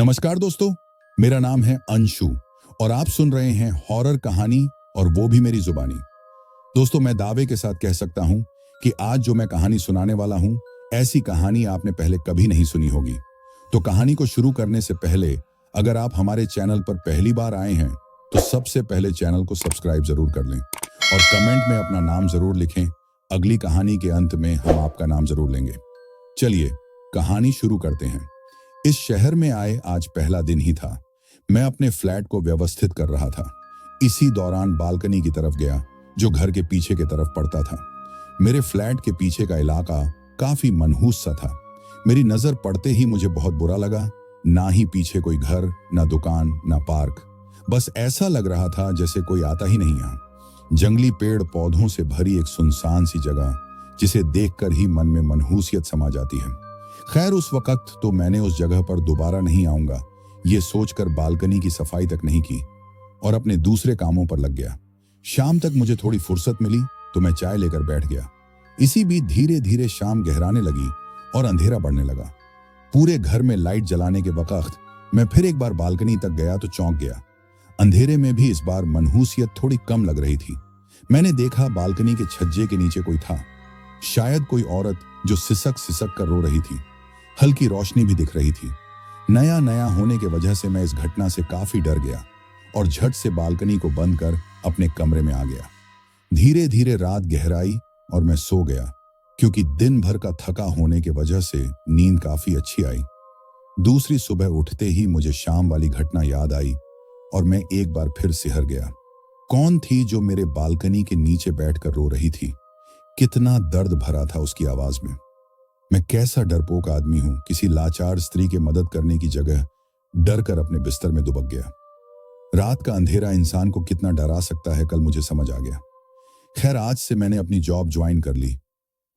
नमस्कार दोस्तों, मेरा नाम है अंशु और आप सुन रहे हैं हॉरर कहानी और वो भी मेरी जुबानी। दोस्तों, मैं दावे के साथ कह सकता हूं कि आज जो मैं कहानी सुनाने वाला हूं, ऐसी कहानी आपने पहले कभी नहीं सुनी होगी। तो कहानी को शुरू करने से पहले अगर आप हमारे चैनल पर पहली बार आए हैं तो सबसे पहले चैनल को सब्सक्राइब जरूर कर लें और कमेंट में अपना नाम जरूर लिखें। अगली कहानी के अंत में हम आपका नाम जरूर लेंगे। चलिए कहानी शुरू करते हैं। इस शहर में आए आज पहला दिन ही था। मैं अपने फ्लैट को व्यवस्थित कर रहा था। इसी दौरान बालकनी की तरफ गया जो घर के पीछे की तरफ पड़ता था। मेरे फ्लैट के पीछे का इलाका काफी मनहूस सा था। मेरी नजर पड़ते ही मुझे बहुत बुरा लगा। ना ही पीछे कोई घर, ना दुकान, ना पार्क। बस ऐसा लग रहा था जैसे कोई आता ही नहीं यहाँ। जंगली पेड़ पौधों से भरी एक सुनसान सी जगह जिसे देखकर ही मन में मनहूसियत समा जाती है। खैर, उस वक्त तो मैंने उस जगह पर दोबारा नहीं आऊंगा ये सोचकर बालकनी की सफाई तक नहीं की और अपने दूसरे कामों पर लग गया। शाम तक मुझे थोड़ी फुर्सत मिली तो मैं चाय लेकर बैठ गया। इसी बीच धीरे धीरे शाम गहराने लगी और अंधेरा बढ़ने लगा। पूरे घर में लाइट जलाने के वक्त मैं फिर एक बार बालकनी तक गया तो चौंक गया। अंधेरे में भी इस बार मनहूसियत थोड़ी कम लग रही थी। मैंने देखा बालकनी के छज्जे के नीचे कोई था, शायद कोई औरत जो सिसक सिसक कर रो रही थी। हल्की रोशनी भी दिख रही थी। नया नया होने के वजह से मैं इस घटना से काफी डर गया और झट से बालकनी को बंद कर अपने कमरे में आ गया। धीरे धीरे रात गहराई और मैं सो गया क्योंकि दिन भर का थका होने की वजह से नींद काफी अच्छी आई। दूसरी सुबह उठते ही मुझे शाम वाली घटना याद आई और मैं एक बार फिर सिहर गया। कौन थी जो मेरे बालकनी के नीचे बैठकर रो रही थी? कितना दर्द भरा था उसकी आवाज में। मैं कैसा डरपोक आदमी हूं, किसी लाचार स्त्री की मदद करने की जगह डर कर अपने बिस्तर में दुबक गया। रात का अंधेरा इंसान को कितना डरा सकता है, कल मुझे समझ आ गया। खैर, आज से मैंने अपनी जॉब ज्वाइन कर ली।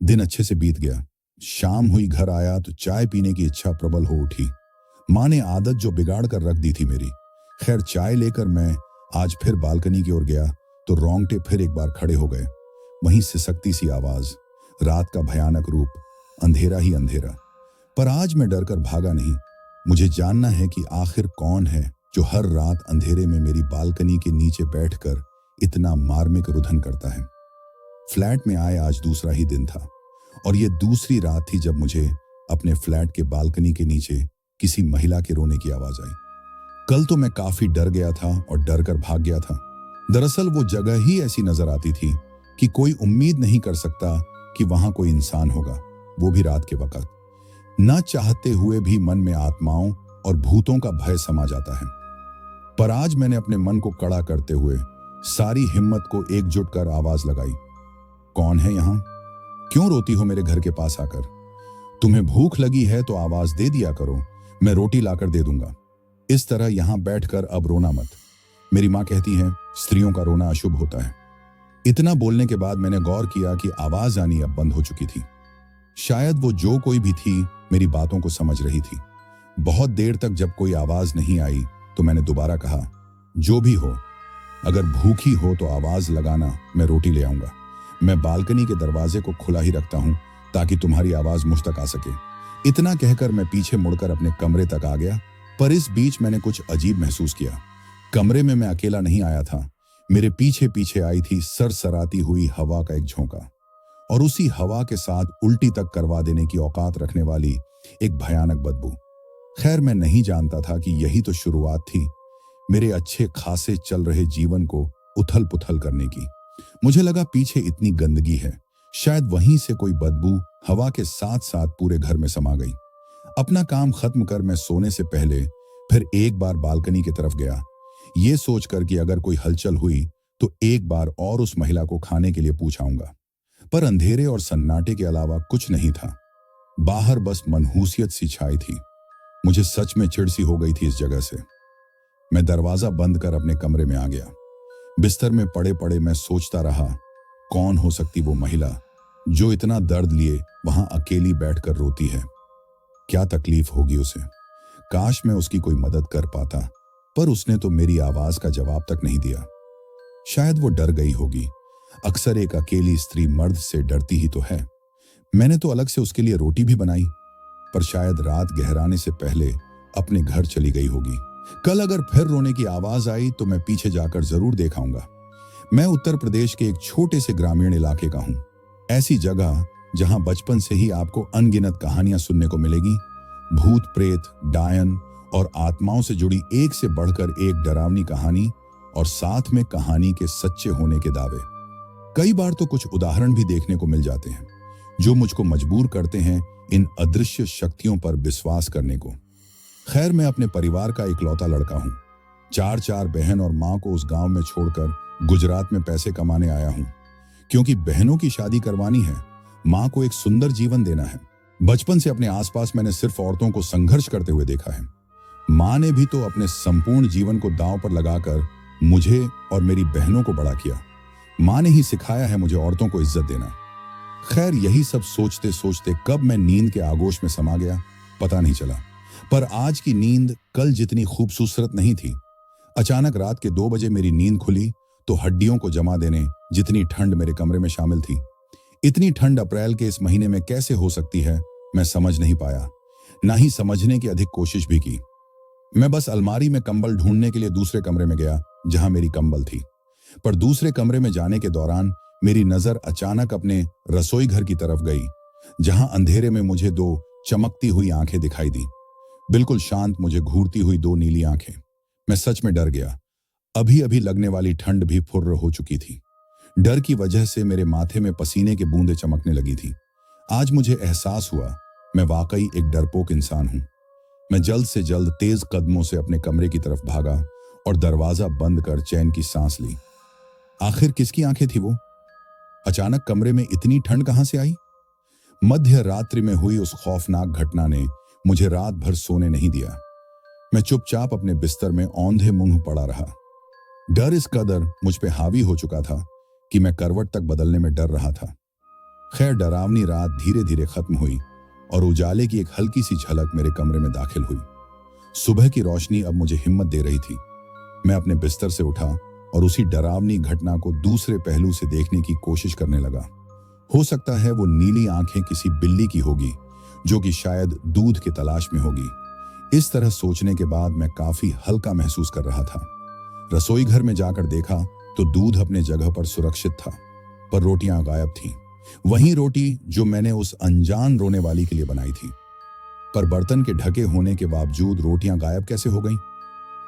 दिन अच्छे से बीत गया। शाम हुई, घर आया तो चाय पीने की इच्छा प्रबल हो उठी। माँ ने आदत जो बिगाड़ कर रख दी थी मेरी। खैर, चाय लेकर मैं आज फिर बालकनी की ओर गया तो रोंगटे फिर एक बार खड़े हो गए। वहीं सिसकती सी आवाज, रात का भयानक रूप, अंधेरा ही अंधेरा। पर आज मैं डरकर भागा नहीं। मुझे जानना है कि आखिर कौन है जो हर रात अंधेरे में मेरी बालकनी के नीचे बैठकर इतना मार्मिक रुदन करता है। फ्लैट में आए आज दूसरा ही दिन था और यह दूसरी रात थी जब मुझे अपने फ्लैट के बालकनी के नीचे किसी महिला के रोने की आवाज आई। कल तो मैं काफी डर गया था और डर कर भाग गया था। दरअसल वो जगह ही ऐसी नजर आती थी कि कोई उम्मीद नहीं कर सकता कि वहां कोई इंसान होगा, वो भी रात के वक्त। ना चाहते हुए भी मन में आत्माओं और भूतों का भय समा जाता है। पर आज मैंने अपने मन को कड़ा करते हुए सारी हिम्मत को एकजुट कर आवाज लगाई, कौन है यहां? क्यों रोती हो मेरे घर के पास आकर? तुम्हें भूख लगी है तो आवाज दे दिया करो, मैं रोटी लाकर दे दूंगा। इस तरह यहां बैठकर अब रोना मत। मेरी मां कहती है स्त्रियों का रोना अशुभ होता है। इतना बोलने के बाद मैंने गौर किया कि आवाज आनी अब बंद हो चुकी थी। शायद वो जो कोई भी थी मेरी बातों को समझ रही थी। बहुत देर तक जब कोई आवाज नहीं आई तो मैंने दोबारा कहा, जो भी हो, अगर भूखी हो तो आवाज लगाना, मैं रोटी ले आऊंगा। मैं बालकनी के दरवाजे को खुला ही रखता हूं ताकि तुम्हारी आवाज मुझ तक आ सके। इतना कहकर मैं पीछे मुड़कर अपने कमरे तक आ गया। पर इस बीच मैंने कुछ अजीब महसूस किया। कमरे में मैं अकेला नहीं आया था। मेरे पीछे पीछे आई थी सरसराती हुई हवा का एक झोंका और उसी हवा के साथ उल्टी तक करवा देने की औकात रखने वाली एक भयानक बदबू। खैर, मैं नहीं जानता था कि यही तो शुरुआत थी मेरे अच्छे खासे चल रहे जीवन को उथल पुथल करने की। मुझे लगा पीछे इतनी गंदगी है, शायद वहीं से कोई बदबू हवा के साथ साथ पूरे घर में समा गई। अपना काम खत्म कर मैं सोने से पहले फिर एक बार बालकनी की तरफ गया, ये सोचकर कि अगर कोई हलचल हुई तो एक बार और उस महिला को खाने के लिए पूछाऊंगा। पर अंधेरे और सन्नाटे के अलावा कुछ नहीं था। बाहर बस मनहूसियत सी छाई थी। मुझे सच में चिढ़ सी हो गई थी इस जगह से। मैं दरवाजा बंद कर अपने कमरे में आ गया। बिस्तर में पड़े पड़े मैं सोचता रहा, कौन हो सकती वो महिला जो इतना दर्द लिए वहां अकेली बैठकर रोती है? क्या तकलीफ होगी उसे? काश मैं उसकी कोई मदद कर पाता, पर उसने तो मेरी आवाज का जवाब तक नहीं दिया। शायद वो डर गई होगी। अक्सर एक अकेली स्त्री मर्द से डरती ही तो है। मैंने तो अलग से उसके लिए रोटी भी बनाई, पर शायद रात गहराने से पहले अपने घर चली गई होगी। कल अगर फिर रोने की आवाज आई तो मैं पीछे जाकर जरूर देख आऊंगा। मैं उत्तर प्रदेश के एक छोटे से ग्रामीण इलाके का हूं, ऐसी जगह जहां बचपन से ही आपको अनगिनत कहानियां सुनने को मिलेगी। भूत प्रेत, डायन और आत्माओं से जुड़ी एक से बढ़कर एक डरावनी कहानी, और साथ में कहानी के सच्चे होने के दावे। कई बार तो कुछ उदाहरण भी देखने को मिल जाते हैं जो मुझको मजबूर करते हैं इन अदृश्य शक्तियों पर विश्वास करने को। खैर, मैं अपने परिवार का इकलौता लड़का हूं। चार बहन और मां को उस गांव में छोड़कर गुजरात में पैसे कमाने आया हूं, क्योंकि बहनों की शादी करवानी है, मां को एक सुंदर जीवन देना है। बचपन से अपने आसपास मैंने सिर्फ औरतों को संघर्ष करते हुए देखा है। मां ने भी तो अपने संपूर्ण जीवन को दांव पर लगाकर मुझे और मेरी बहनों को बड़ा किया। मां ने ही सिखाया है मुझे औरतों को इज्जत देना। खैर, यही सब सोचते सोचते कब मैं नींद के आगोश में समा गया पता नहीं चला। पर आज की नींद कल जितनी खूबसूरत नहीं थी। अचानक रात के 2 बजे मेरी नींद खुली तो हड्डियों को जमा देने जितनी ठंड मेरे कमरे में शामिल थी। इतनी ठंड अप्रैल के इस महीने में कैसे हो सकती है, मैं समझ नहीं पाया, ना ही समझने की अधिक कोशिश भी की। मैं बस अलमारी में कंबल ढूंढने के लिए दूसरे कमरे में गया जहां मेरी कंबल थी। पर दूसरे कमरे में जाने के दौरान मेरी नजर अचानक अपने रसोई घर की तरफ गई, जहां अंधेरे में मुझे 2 चमकती हुई आंखें दिखाई दी। बिल्कुल शांत, मुझे घूरती हुई 2 नीली आंखें। मैं सच में डर गया। अभी अभी लगने वाली ठंड भी फुर्र हो चुकी थी। डर की वजह से मेरे माथे में पसीने की बूंदें चमकने लगी थी। आज मुझे एहसास हुआ मैं वाकई एक डरपोक इंसान हूं। मैं जल्द से जल्द तेज कदमों से अपने कमरे की तरफ भागा और दरवाजा बंद कर चैन की सांस ली। आखिर किसकी आंखें थी वो? अचानक कमरे में इतनी ठंड कहां से आई? मध्य रात्रि में हुई उस खौफनाक घटना ने मुझे रात भर सोने नहीं दिया। मैं चुपचाप अपने बिस्तर में औंधे मुंह पड़ा रहा। डर इस कदर मुझ पे हावी हो चुका था कि मैं करवट तक बदलने में डर रहा था। खैर, डरावनी रात धीरे धीरे खत्म हुई और उजाले की एक हल्की सी झलक मेरे कमरे में दाखिल हुई। सुबह की रोशनी अब मुझे हिम्मत दे रही थी। मैं अपने बिस्तर से उठा और उसी डरावनी घटना को दूसरे पहलू से देखने की कोशिश करने लगा। हो सकता है वो नीली आंखें किसी बिल्ली की होगी जो कि शायद दूध की तलाश में होगी। इस तरह सोचने के बाद मैं काफी हल्का महसूस कर रहा था। रसोई घर में जाकर देखा तो दूध अपने जगह पर सुरक्षित था, पर रोटियां गायब थीं। वही रोटी जो मैंने उस अनजान रोने वाली के लिए बनाई थी। पर बर्तन के ढके होने के बावजूद रोटियां गायब कैसे हो गईं?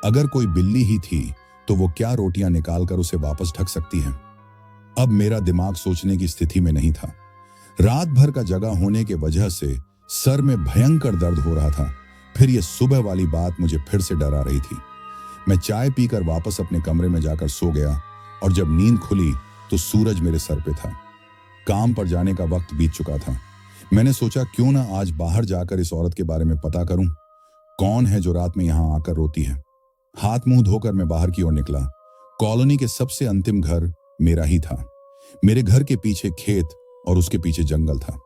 अगर कोई बिल्ली ही थी तो वो क्या रोटियां निकालकर उसे वापस ढक सकती है? अब मेरा दिमाग सोचने की स्थिति में नहीं था। रात भर का जगा होने के वजह से सर में भयंकर दर्द हो रहा था। फिर ये सुबह वाली बात मुझे फिर से डरा रही थी। मैं चाय पीकर वापस अपने कमरे में जाकर सो गया और जब नींद खुली तो सूरज मेरे सर पे था। काम पर जाने का वक्त बीत चुका था। मैंने सोचा क्यों ना आज बाहर जाकर इस औरत के बारे में पता करूं। कौन है जो रात में यहां आकर रोती है? हाथ मुंह धोकर मैं बाहर की ओर निकला। कॉलोनी के सबसे अंतिम घर मेरा ही था। मेरे घर के पीछे खेत और उसके पीछे जंगल था।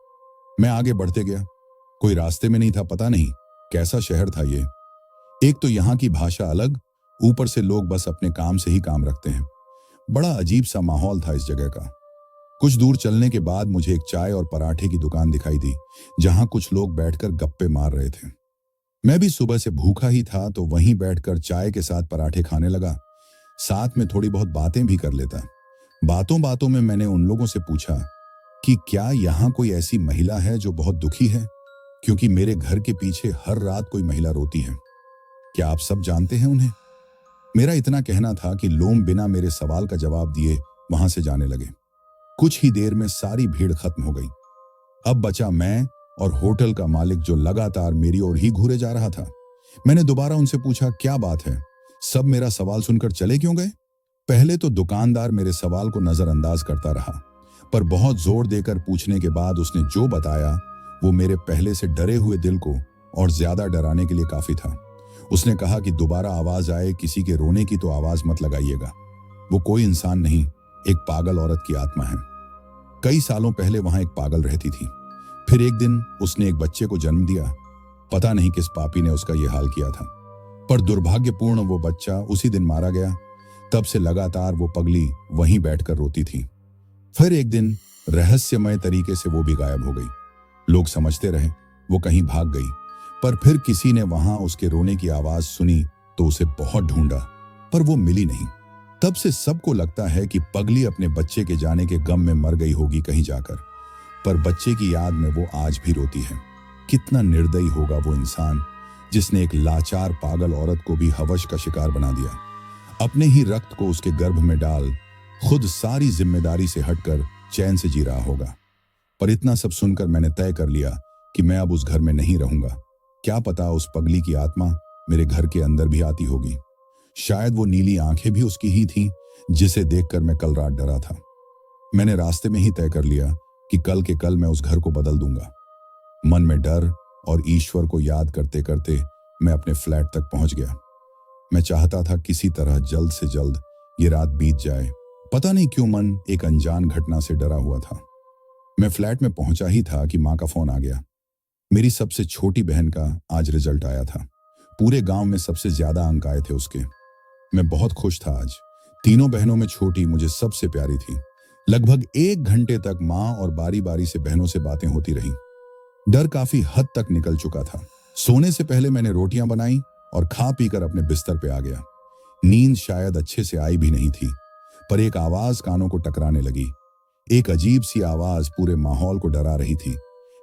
मैं आगे बढ़ते गया। कोई रास्ते में नहीं था। पता नहीं कैसा शहर था ये। एक तो यहाँ की भाषा अलग, ऊपर से लोग बस अपने काम से ही काम रखते हैं। बड़ा अजीब सा माहौल था इस जगह का। कुछ दूर चलने के बाद मुझे एक चाय और पराठे की दुकान दिखाई दी, जहां कुछ लोग बैठकर गप्पे मार रहे थे। मैं भी सुबह से भूखा ही था तो वहीं बैठकर चाय के साथ पराठे खाने लगा। साथ में थोड़ी बहुत बातें भी कर लेता। बातों बातों में मैंने उन लोगों से पूछा कि क्या यहाँ कोई ऐसी महिला है जो बहुत दुखी है, क्योंकि मेरे घर के पीछे हर रात कोई महिला रोती है। क्या आप सब जानते हैं उन्हें? मेरा इतना कहना था कि लोग बिना मेरे सवाल का जवाब दिए वहां से जाने लगे। कुछ ही देर में सारी भीड़ खत्म हो गई। अब बचा मैं और होटल का मालिक जो लगातार मेरी ओर ही घूरे जा रहा था। मैंने दोबारा उनसे पूछा, क्या बात है? सब मेरा सवाल सुनकर चले क्यों गए? पहले तो दुकानदार मेरे सवाल को नजरअंदाज करता रहा, पर बहुत जोर देकर पूछने के बाद उसने जो बताया वो मेरे पहले से डरे हुए दिल को और ज्यादा डराने के लिए काफी था। उसने कहा कि दोबारा आवाज आए किसी के रोने की तो आवाज मत लगाइएगा। वो कोई इंसान नहीं, एक पागल औरत की आत्मा है। कई सालों पहले वहां एक पागल रहती थी। फिर एक दिन उसने एक बच्चे को जन्म दिया। पता नहीं किस पापी ने उसका यह हाल किया था, पर दुर्भाग्यपूर्ण वो बच्चा उसी दिन मारा गया। तब से लगातार वो पगली वहीं बैठकर रोती थी। फिर एक दिन रहस्यमय तरीके से वो भी गायब हो गई। लोग समझते रहे वो कहीं भाग गई। पर फिर किसी ने वहां उसके रोने की आवाज सुनी तो उसे बहुत ढूंढा, पर वो मिली नहीं। तब से सबको लगता है कि पगली अपने बच्चे के जाने के गम में मर गई होगी कहीं जाकर, पर बच्चे की याद में वो आज भी रोती है। कितना निर्दयी होगा वो इंसान जिसने एक लाचार पागल औरत को भी हवस का शिकार बना दिया, अपने ही रक्त को उसके गर्भ में डाल खुद सारी जिम्मेदारी से हटकर चैन से जी रहा होगा। पर इतना सब सुनकर मैंने तय कर लिया कि मैं अब उस घर में नहीं रहूंगा। क्या पता उस पगली की आत्मा मेरे घर के अंदर भी आती होगी। शायद वो नीली आंखें भी उसकी ही थीं जिसे देखकर मैं कल रात डरा था। मैंने रास्ते में ही तय कर लिया कि कल के कल मैं उस घर को बदल दूंगा। मन में डर और ईश्वर को याद करते करते मैं अपने फ्लैट तक पहुंच गया। मैं चाहता था किसी तरह जल्द से जल्द ये रात बीत जाए। पता नहीं क्यों मन एक अनजान घटना से डरा हुआ था। मैं फ्लैट में पहुंचा ही था कि मां का फोन आ गया। मेरी सबसे छोटी बहन का आज रिजल्ट आया था। पूरे गांव में सबसे ज्यादा अंक आए थे उसके। मैं बहुत खुश था आज। तीनों बहनों में छोटी मुझे सबसे प्यारी थी। लगभग 1 घंटे तक मां और बारी बारी से बहनों से बातें होती रहीं। डर काफी हद तक निकल चुका था। सोने से पहले मैंने रोटियां बनाई और खा पीकर अपने बिस्तर पे आ गया। नींद शायद अच्छे से आई भी नहीं थी, पर एक आवाज कानों को टकराने लगी। एक अजीब सी आवाज पूरे माहौल को डरा रही थी।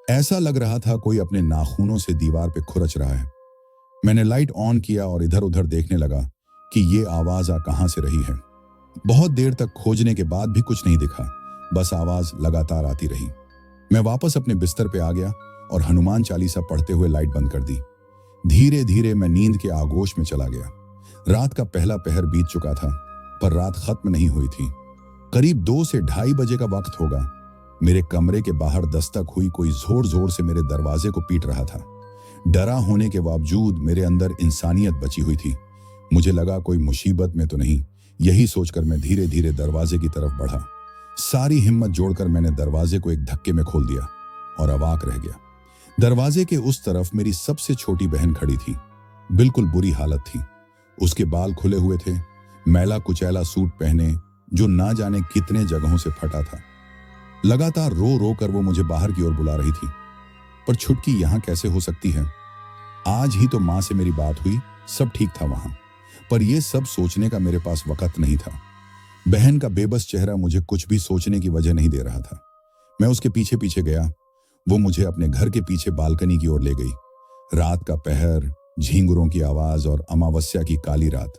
ऐसा लग रहा था कोई अपने नाखूनों से दीवार पे खुरच रहा है। मैंने लाइट ऑन किया और इधर उधर देखने लगा कि ये आवाज आ कहां से रही है। बहुत देर तक खोजने के बाद भी कुछ नहीं दिखा, बस आवाज लगातार आती रही। मैं वापस अपने बिस्तर पे आ गया और हनुमान चालीसा पढ़ते हुए लाइट बंद कर दी। धीरे धीरे मैं नींद के आगोश में चला गया। रात का पहला पहर बीत चुका था, पर रात खत्म नहीं हुई थी। करीब 2 से 2:30 बजे का वक्त होगा। मेरे कमरे के बाहर दस्तक हुई। कोई जोर जोर से मेरे दरवाजे को पीट रहा था। डरा होने के बावजूद मेरे अंदर इंसानियत बची हुई थी। मुझे लगा कोई मुसीबत में तो नहीं। यही सोचकर मैं धीरे धीरे दरवाजे की तरफ बढ़ा। सारी हिम्मत जोड़कर मैंने दरवाजे को एक धक्के में खोल दिया और अवाक रह गया। दरवाजे के उस तरफ मेरी सबसे छोटी बहन खड़ी थी। बिल्कुल बुरी हालत थी। उसके बाल खुले हुए थे, मैला कुचैला सूट पहने जो ना जाने कितने जगहों से फटा था। लगातार रो रो कर वो मुझे बाहर की ओर बुला रही थी। पर छुटकी यहां कैसे हो सकती है? आज ही तो मां से मेरी बात हुई, सब ठीक था वहां। पर यह सब सोचने का मेरे पास वक्त नहीं था। बहन का बेबस चेहरा मुझे कुछ भी सोचने की वजह नहीं दे रहा था। मैं उसके पीछे पीछे गया। वो मुझे अपने घर के पीछे बालकनी की ओर ले गई। रात का पहर, झींगुरों की आवाज और अमावस्या की काली रात,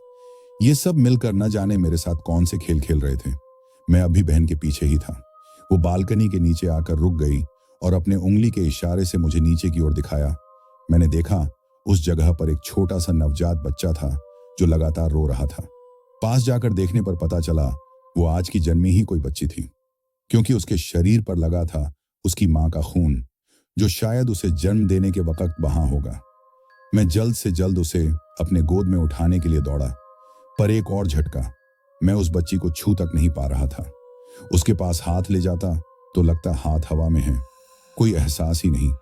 ये सब मिलकर न जाने मेरे साथ कौन से खेल खेल रहे थे। मैं अभी बहन के पीछे ही था। वो बालकनी के नीचे आकर रुक गई और अपने उंगली के इशारे से मुझे नीचे की ओर दिखाया। मैंने देखा उस जगह पर एक छोटा सा नवजात बच्चा था जो लगातार रो रहा था। पास जाकर देखने पर पता चला वो आज की जन्मी ही कोई बच्ची थी, क्योंकि उसके शरीर पर लगा था उसकी मां का खून, जो शायद उसे जन्म देने के वक्त बहा होगा। मैं जल्द से जल्द उसे अपने गोद में उठाने के लिए दौड़ा, पर एक और झटका। मैं उस बच्ची को छू तक नहीं पा रहा था। उसके पास हाथ ले जाता तो लगता हाथ हवा में है, कोई एहसास ही नहीं।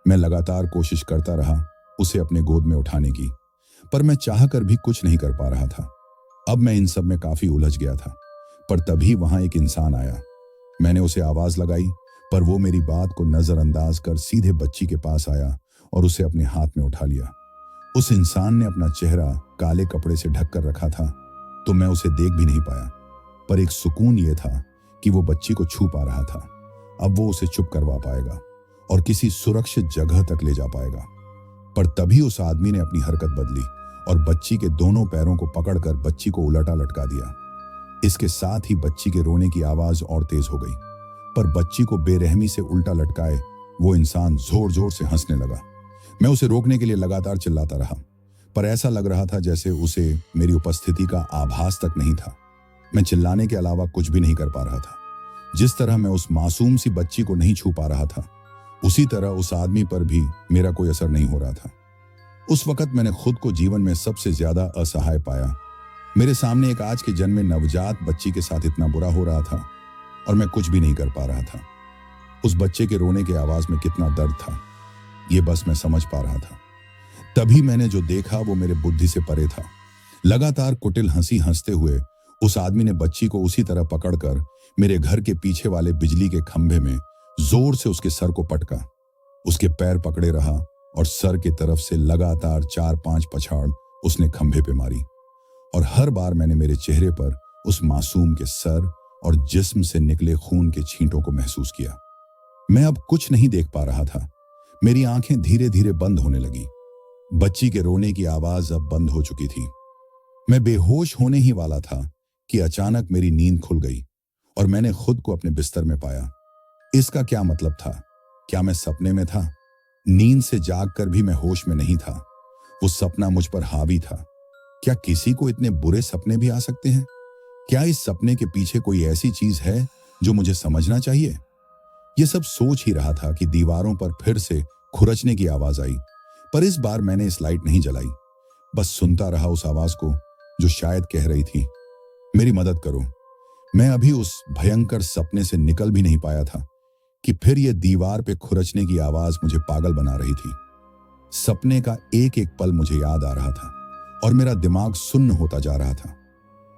मैं लगातार कोशिश करता रहा उसे अपने गोद में उठाने की, पर मैं चाहकर भी कुछ नहीं कर पा रहा था। अब मैं इन सब में काफी उलझ गया था। पर तभी वहां एक इंसान आया। मैंने उसे आवाज लगाई, पर वो मेरी बात को नजरअंदाज कर सीधे बच्ची के पास आया और उसे अपने हाथ में उठा लिया। उस इंसान ने अपना चेहरा काले कपड़े से ढक कर रखा था, तो मैं उसे देख भी नहीं पाया। पर एक सुकून ये था कि वो बच्ची को छू पा रहा था। अब वो उसे चुप करवा पाएगा और किसी सुरक्षित जगह तक ले जा पाएगा। पर तभी उस आदमी ने अपनी हरकत बदली और बच्ची के दोनों पैरों को पकड़कर बच्ची को उलटा लटका दिया। इसके साथ ही बच्ची के रोने की आवाज और तेज हो गई। पर बच्ची को बेरहमी से उल्टा लटकाए वो इंसान जोर जोर से हंसने लगा। मैं उसे रोकने के लिए लगातार चिल्लाता रहा, पर ऐसा लग रहा था जैसे उसे मेरी उपस्थिति का आभास तक नहीं था। मैं चिल्लाने के अलावा कुछ भी नहीं कर पा रहा था। जिस तरह मैं उस मासूम सी बच्ची को नहीं छू पा रहा था, उसी तरह उस आदमी पर भी मेरा कोई असर नहीं हो रहा था। उस वक्त मैंने खुद को जीवन में सबसे ज्यादा असहाय पाया। मेरे सामने एक आज के जन्मे नवजात बच्ची के साथ इतना बुरा हो रहा था और मैं कुछ भी नहीं कर पा रहा था। उस बच्चे के रोने की आवाज में कितना दर्द था, ये बस मैं समझ पा रहा था। तभी मैंने जो देखा वो मेरे बुद्धि से परे था। लगातार कुटिल हंसी हंसते हुए उस आदमी ने बच्ची को उसी तरह पकड़कर मेरे घर के पीछे वाले बिजली के खंभे में जोर से उसके सर को पटका। उसके पैर पकड़े रहा और सर की तरफ से लगातार 4-5 पछाड़ उसने खंभे पे मारी। और हर बार मैंने मेरे चेहरे पर उस मासूम के सर और जिस्म से निकले खून के छींटों को महसूस किया। मैं अब कुछ नहीं देख पा रहा था। मेरी आंखें धीरे धीरे बंद होने लगी। बच्ची के रोने की आवाज अब बंद हो चुकी थी। मैं बेहोश होने ही वाला था कि अचानक मेरी नींद खुल गई और मैंने खुद को अपने बिस्तर में पाया। इसका क्या मतलब था? क्या मैं सपने में था? नींद से जागकर भी मैं होश में नहीं था। वो सपना मुझ पर हावी था। क्या किसी को इतने बुरे सपने भी आ सकते हैं? क्या इस सपने के पीछे कोई ऐसी चीज है जो मुझे समझना चाहिए? ये सब सोच ही रहा था कि दीवारों पर फिर से खुरचने की आवाज आई, पर इस बार मैंने इस लाइट नहीं जलाई। बस सुनता रहा उस आवाज को जो शायद कह रही थी, मेरी मदद करो। मैं अभी उस भयंकर सपने से निकल भी नहीं पाया था कि फिर यह दीवार पे खुरचने की आवाज मुझे पागल बना रही थी। सपने का एक एक पल मुझे याद आ रहा था और मेरा दिमाग सुन्न होता जा रहा था।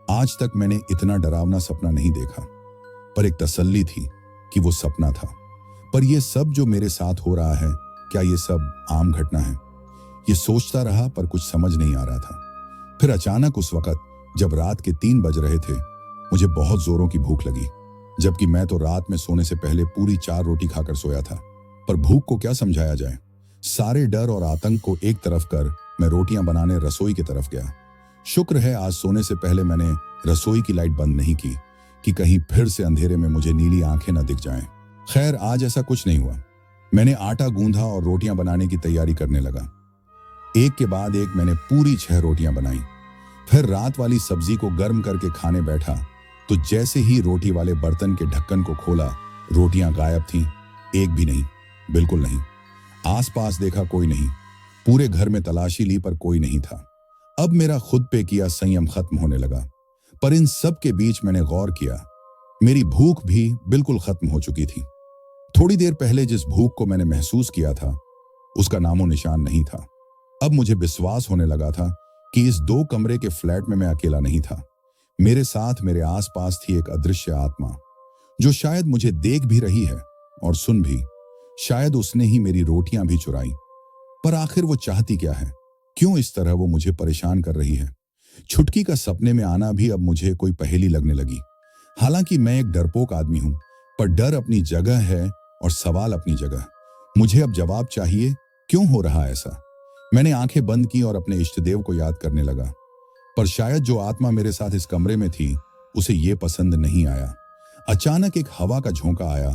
आज तक मैंने इतना डरावना सपना नहीं देखा, पर एक तसल्ली थी कि वो सपना था। पर यह सब जो मेरे साथ हो रहा है, क्या ये सब आम घटना है? ये सोचता रहा पर कुछ समझ नहीं आ रहा था। फिर अचानक उस वक्त जब रात के 3 बज रहे थे, मुझे बहुत जोरों की भूख लगी, जबकि मैं तो रात में सोने से पहले पूरी 4 रोटी खाकर सोया था। पर भूख को क्या समझाया जाए। सारे डर और आतंक को एक तरफ कर मैं रोटियां बनाने रसोई की तरफ गया। शुक्र है आज सोने से पहले मैंने रसोई की लाइट बंद नहीं की कि कहीं फिर से अंधेरे में मुझे नीली आंखें न दिख जाएं। खैर, आज ऐसा कुछ नहीं हुआ। मैंने आटा गूंधा और रोटियां बनाने की तैयारी करने लगा। एक के बाद एक मैंने पूरी 6 रोटियां बनाई। फिर रात वाली सब्जी को गर्म करके खाने बैठा तो जैसे ही रोटी वाले बर्तन के ढक्कन को खोला, रोटियां गायब थीं। एक भी नहीं, बिल्कुल नहीं। आसपास देखा, कोई नहीं। पूरे घर में तलाशी ली पर कोई नहीं था। अब मेरा खुद पे किया संयम खत्म होने लगा। पर इन सब के बीच मैंने गौर किया, मेरी भूख भी बिल्कुल खत्म हो चुकी थी। थोड़ी देर पहले जिस भूख को मैंने महसूस किया था, उसका नामो निशान नहीं था। अब मुझे विश्वास होने लगा था कि इस 2 कमरे के फ्लैट में मैं अकेला नहीं था। मेरे साथ, मेरे आसपास थी एक अदृश्य आत्मा जो शायद मुझे देख भी रही है और सुन भी। शायद उसने ही मेरी रोटियां भी चुराई। पर आखिर वो चाहती क्या है? क्यों इस तरह वो मुझे परेशान कर रही है? छुटकी का सपने में आना भी अब मुझे कोई पहेली लगने लगी। हालांकि मैं एक डरपोक आदमी हूं, पर डर अपनी जगह है और सवाल अपनी जगह। मुझे अब जवाब चाहिए, क्यों हो रहा ऐसा? मैंने आंखें बंद की और अपने इष्टदेव को याद करने लगा। पर शायद जो आत्मा मेरे साथ इस कमरे में थी, उसे ये पसंद नहीं आया। अचानक एक हवा का झोंका आया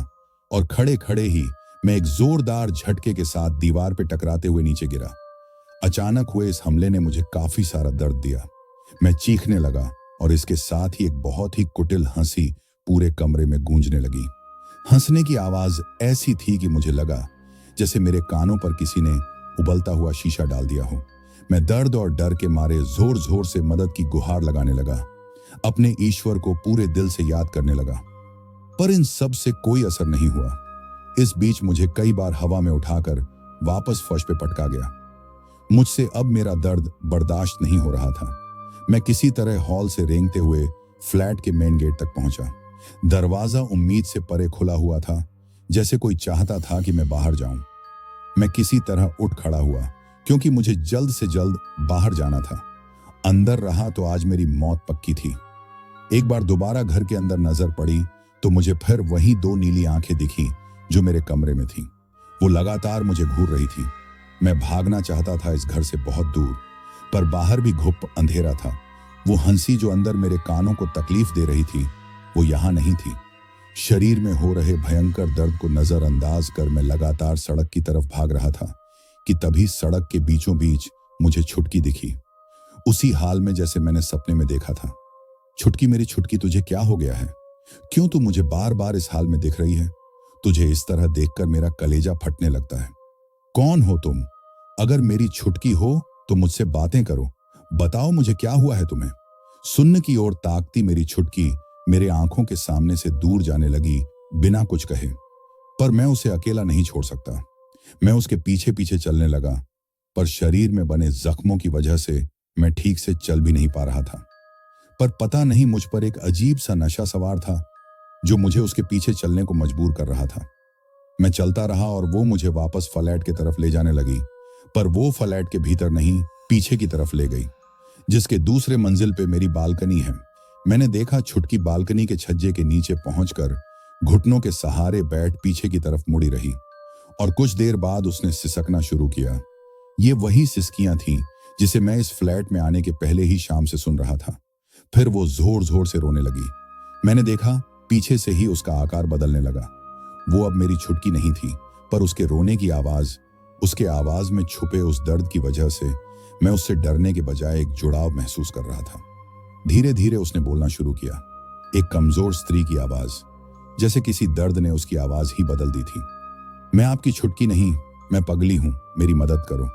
और खड़े खड़े ही मैं एक जोरदार झटके के साथ दीवार पे टकराते हुए नीचे गिरा। अचानक हुए इस हमले ने मुझे काफी सारा दर्द दिया। मैं चीखने लगा और इसके साथ ही एक बहुत ही कुटिल हंसी पूरे कमरे में गूंजने लगी। हंसने की आवाज ऐसी थी कि मुझे लगा जैसे मेरे कानों पर किसी ने उबलता हुआ शीशा डाल दिया हो। मैं दर्द और डर के मारे जोर जोर से मदद की गुहार लगाने लगा। अपने ईश्वर को पूरे दिल से याद करने लगा, पर इन सब से कोई असर नहीं हुआ। इस बीच मुझे कई बार हवा में उठाकर वापस फर्श पे पटका गया। मुझसे अब मेरा दर्द बर्दाश्त नहीं हो रहा था। मैं किसी तरह हॉल से रेंगते हुए फ्लैट के मेन गेट तक पहुंचा। दरवाजा उम्मीद से परे खुला हुआ था, जैसे कोई चाहता था कि मैं बाहर जाऊं। मैं किसी तरह उठ खड़ा हुआ क्योंकि मुझे जल्द से जल्द बाहर जाना था। अंदर रहा तो आज मेरी मौत पक्की थी। एक बार दोबारा घर के अंदर नजर पड़ी तो मुझे फिर वही 2 नीली आंखें दिखी जो मेरे कमरे में थी। वो लगातार मुझे घूर रही थी। मैं भागना चाहता था इस घर से बहुत दूर, पर बाहर भी घुप अंधेरा था। वो हंसी जो अंदर मेरे कानों को तकलीफ दे रही थी, वो यहाँ नहीं थी। शरीर में हो रहे भयंकर दर्द को नजरअंदाज कर मैं लगातार सड़क की तरफ भाग रहा था कि तभी सड़क के बीचों बीच मुझे छुटकी दिखी, उसी हाल में जैसे मैंने सपने में देखा था। छुटकी, मेरी छुटकी, तुझे क्या हो गया है? क्यों तू मुझे बार बार इस हाल में दिख रही है? तुझे इस तरह देखकर मेरा कलेजा फटने लगता है। कौन हो तुम? अगर मेरी छुटकी हो तो मुझसे बातें करो। बताओ मुझे क्या हुआ है तुम्हें? सुन्न की ओर ताकती मेरी छुटकी मेरे आंखों के सामने से दूर जाने लगी बिना कुछ कहे। पर मैं उसे अकेला नहीं छोड़ सकता। मैं उसके पीछे पीछे चलने लगा, पर शरीर में बने जख्मों की वजह से मैं ठीक से चल भी नहीं पा रहा था। पर पता नहीं मुझ पर एक अजीब सा नशा सवार था जो मुझे उसके पीछे चलने को मजबूर कर रहा था। मैं चलता रहा और वो मुझे वापस फ्लैट की तरफ ले जाने लगी, पर वो फ्लैट के भीतर नहीं, पीछे की तरफ ले गई, जिसके दूसरे मंजिल पे मेरी बालकनी है। मैंने देखा छुटकी बालकनी के छज्जे के नीचे पहुंचकर घुटनों के सहारे बैठ पीछे की तरफ मुड़ी रही और कुछ देर बाद उसने सिसकना शुरू किया। ये वही सिसकियां थीं जिसे मैं इस फ्लैट में आने के पहले ही शाम से सुन रहा था। फिर वो जोर जोर से रोने लगी। मैंने देखा पीछे से ही उसका आकार बदलने लगा। वो अब मेरी छुटकी नहीं थी, पर उसके रोने की आवाज, उसके आवाज में छुपे उस दर्द की वजह से मैं उससे डरने के बजाय एक जुड़ाव महसूस कर रहा था। धीरे धीरे उसने बोलना शुरू किया, एक कमजोर स्त्री की आवाज, जैसे किसी दर्द ने उसकी आवाज ही बदल दी थी। मैं आपकी छुटकी नहीं, मैं पगली हूं, मेरी मदद करो।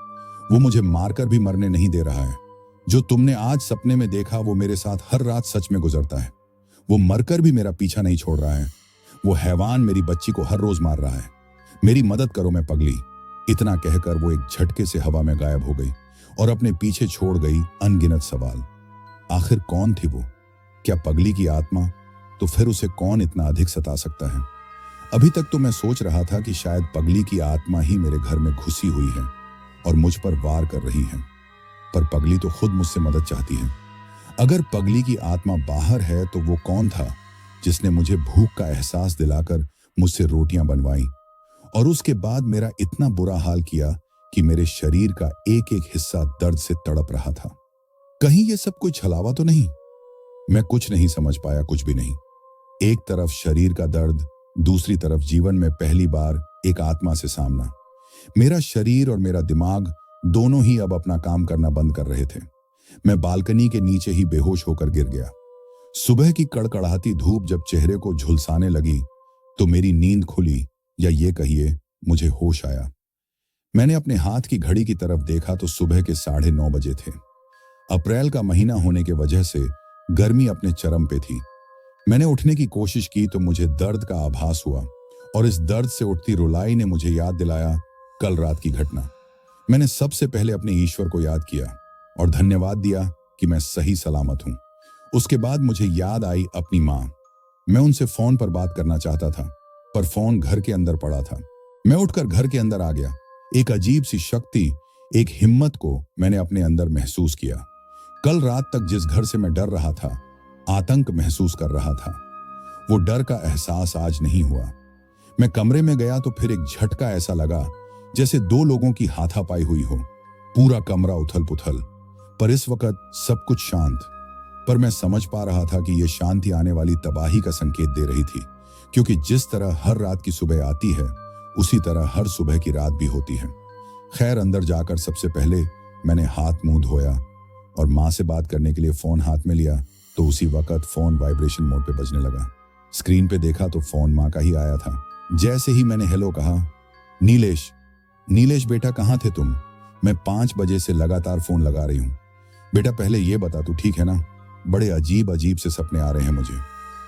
वो मुझे मारकर भी मरने नहीं दे रहा है। जो तुमने आज सपने में देखा वो मेरे साथ हर रात सच में गुजरता है। वो मरकर भी मेरा पीछा नहीं छोड़ रहा है। वो हैवान मेरी बच्ची को हर रोज मार रहा है। मेरी मदद करो, मैं पगली। इतना कहकर वो एक झटके से हवा में गायब हो गई और अपने पीछे छोड़ गई अनगिनत सवाल। आखिर कौन थी वो? क्या पगली की आत्मा? तो फिर उसे कौन इतना अधिक सता सकता है? अभी तक तो मैं सोच रहा था कि शायद पगली की आत्मा ही मेरे घर में घुसी हुई है और मुझ पर वार कर रही है, पर पगली तो खुद मुझसे मदद चाहती है। अगर पगली की आत्मा बाहर है तो वो कौन था जिसने मुझे भूख का एहसास दिलाकर मुझसे रोटियां बनवाई और उसके बाद मेरा इतना बुरा हाल किया कि मेरे शरीर का एक एक हिस्सा दर्द से तड़प रहा था? कहीं ये सब कोई छलावा तो नहीं? मैं कुछ नहीं समझ पाया, कुछ भी नहीं। एक तरफ शरीर का दर्द, दूसरी तरफ जीवन में पहली बार एक आत्मा से सामना। मेरा शरीर और मेरा दिमाग दोनों ही अब अपना काम करना बंद कर रहे थे। मैं बालकनी के नीचे ही बेहोश होकर गिर गया। सुबह की कड़कड़ाती धूप जब चेहरे को झुलसाने लगी तो मेरी नींद खुली, या ये कहिए मुझे होश आया। मैंने अपने हाथ की घड़ी की तरफ देखा तो सुबह के 9:30 बजे थे। अप्रैल का महीना होने के वजह से गर्मी अपने चरम पे थी। मैंने उठने की कोशिश की तो मुझे दर्द का आभास हुआ और इस दर्द से उठती रुलाई ने मुझे याद दिलाया कल रात की घटना। मैंने सबसे पहले अपने ईश्वर को याद किया और धन्यवाद दिया कि मैं सही सलामत हूं। उसके बाद मुझे याद आई अपनी मां। मैं उनसे फोन पर बात करना चाहता था, पर फोन घर के अंदर पड़ा था। मैं उठकर घर के अंदर आ गया। एक अजीब सी शक्ति, एक हिम्मत को मैंने अपने अंदर महसूस किया। कल रात तक जिस घर से मैं डर रहा था, आतंक महसूस कर रहा था, वो डर का एहसास आज नहीं हुआ। मैं कमरे में गया तो फिर एक झटका ऐसा लगा जैसे दो लोगों की हाथापाई हुई हो। पूरा कमरा उथल पुथल, पर इस वक्त सब कुछ शांत। पर मैं समझ पा रहा था कि यह शांति आने वाली तबाही का संकेत दे रही थी, क्योंकि जिस तरह हर रात की सुबह आती है उसी तरह हर सुबह की रात भी होती है। खैर, अंदर जाकर सबसे पहले मैंने हाथ मुंह धोया और मां से बात करने के लिए फोन हाथ में लिया तो उसी वक्त फोन वाइब्रेशन मोड पे बजने लगा। स्क्रीन पे देखा तो फोन मां का ही आया था। जैसे ही मैंने हेलो कहा, नीलेश, नीलेश बेटा कहाँ थे तुम? मैं 5 बजे से लगातार फोन लगा रही हूँ। बेटा पहले ये बता तू ठीक है ना? बड़े अजीब अजीब से सपने आ रहे हैं मुझे।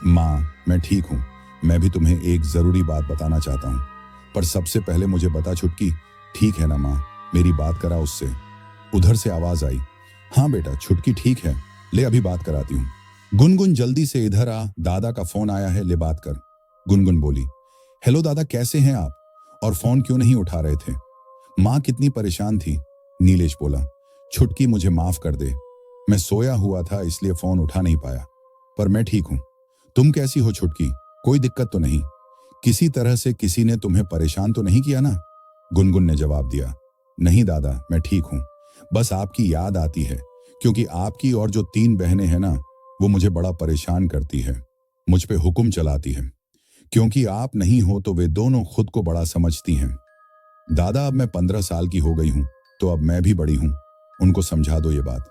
माँ, मैं ठीक हूँ। मैं भी तुम्हें एक जरूरी बात बताना चाहता हूँ, पर सबसे पहले मुझे बता छुटकी ठीक है ना माँ? मेरी बात करा उससे। उधर से आवाज आई, हाँ बेटा छुटकी ठीक है, ले अभी बात कराती हूँ। गुनगुन जल्दी से इधर आ, दादा का फोन आया है, ले बात कर। गुनगुन बोली, हेलो दादा कैसे हैं आप? और फोन क्यों नहीं उठा रहे थे? माँ कितनी परेशान थी। नीलेश बोला, छुटकी मुझे माफ कर दे, मैं सोया हुआ था इसलिए फोन उठा नहीं पाया, पर मैं ठीक हूँ। तुम कैसी हो छुटकी? कोई दिक्कत तो नहीं? किसी तरह से किसी ने तुम्हें परेशान तो नहीं किया ना? गुनगुन ने जवाब दिया, नहीं दादा मैं ठीक हूँ, बस आपकी याद आती है, क्योंकि आपकी और जो 3 बहनें हैं ना, वो मुझे बड़ा परेशान करती है, मुझ पे हुक्म चलाती है। क्योंकि आप नहीं हो तो वे दोनों खुद को बड़ा समझती हैं। दादा अब मैं 15 साल की हो गई हूं, तो अब मैं भी बड़ी हूं, उनको समझा दो ये बात।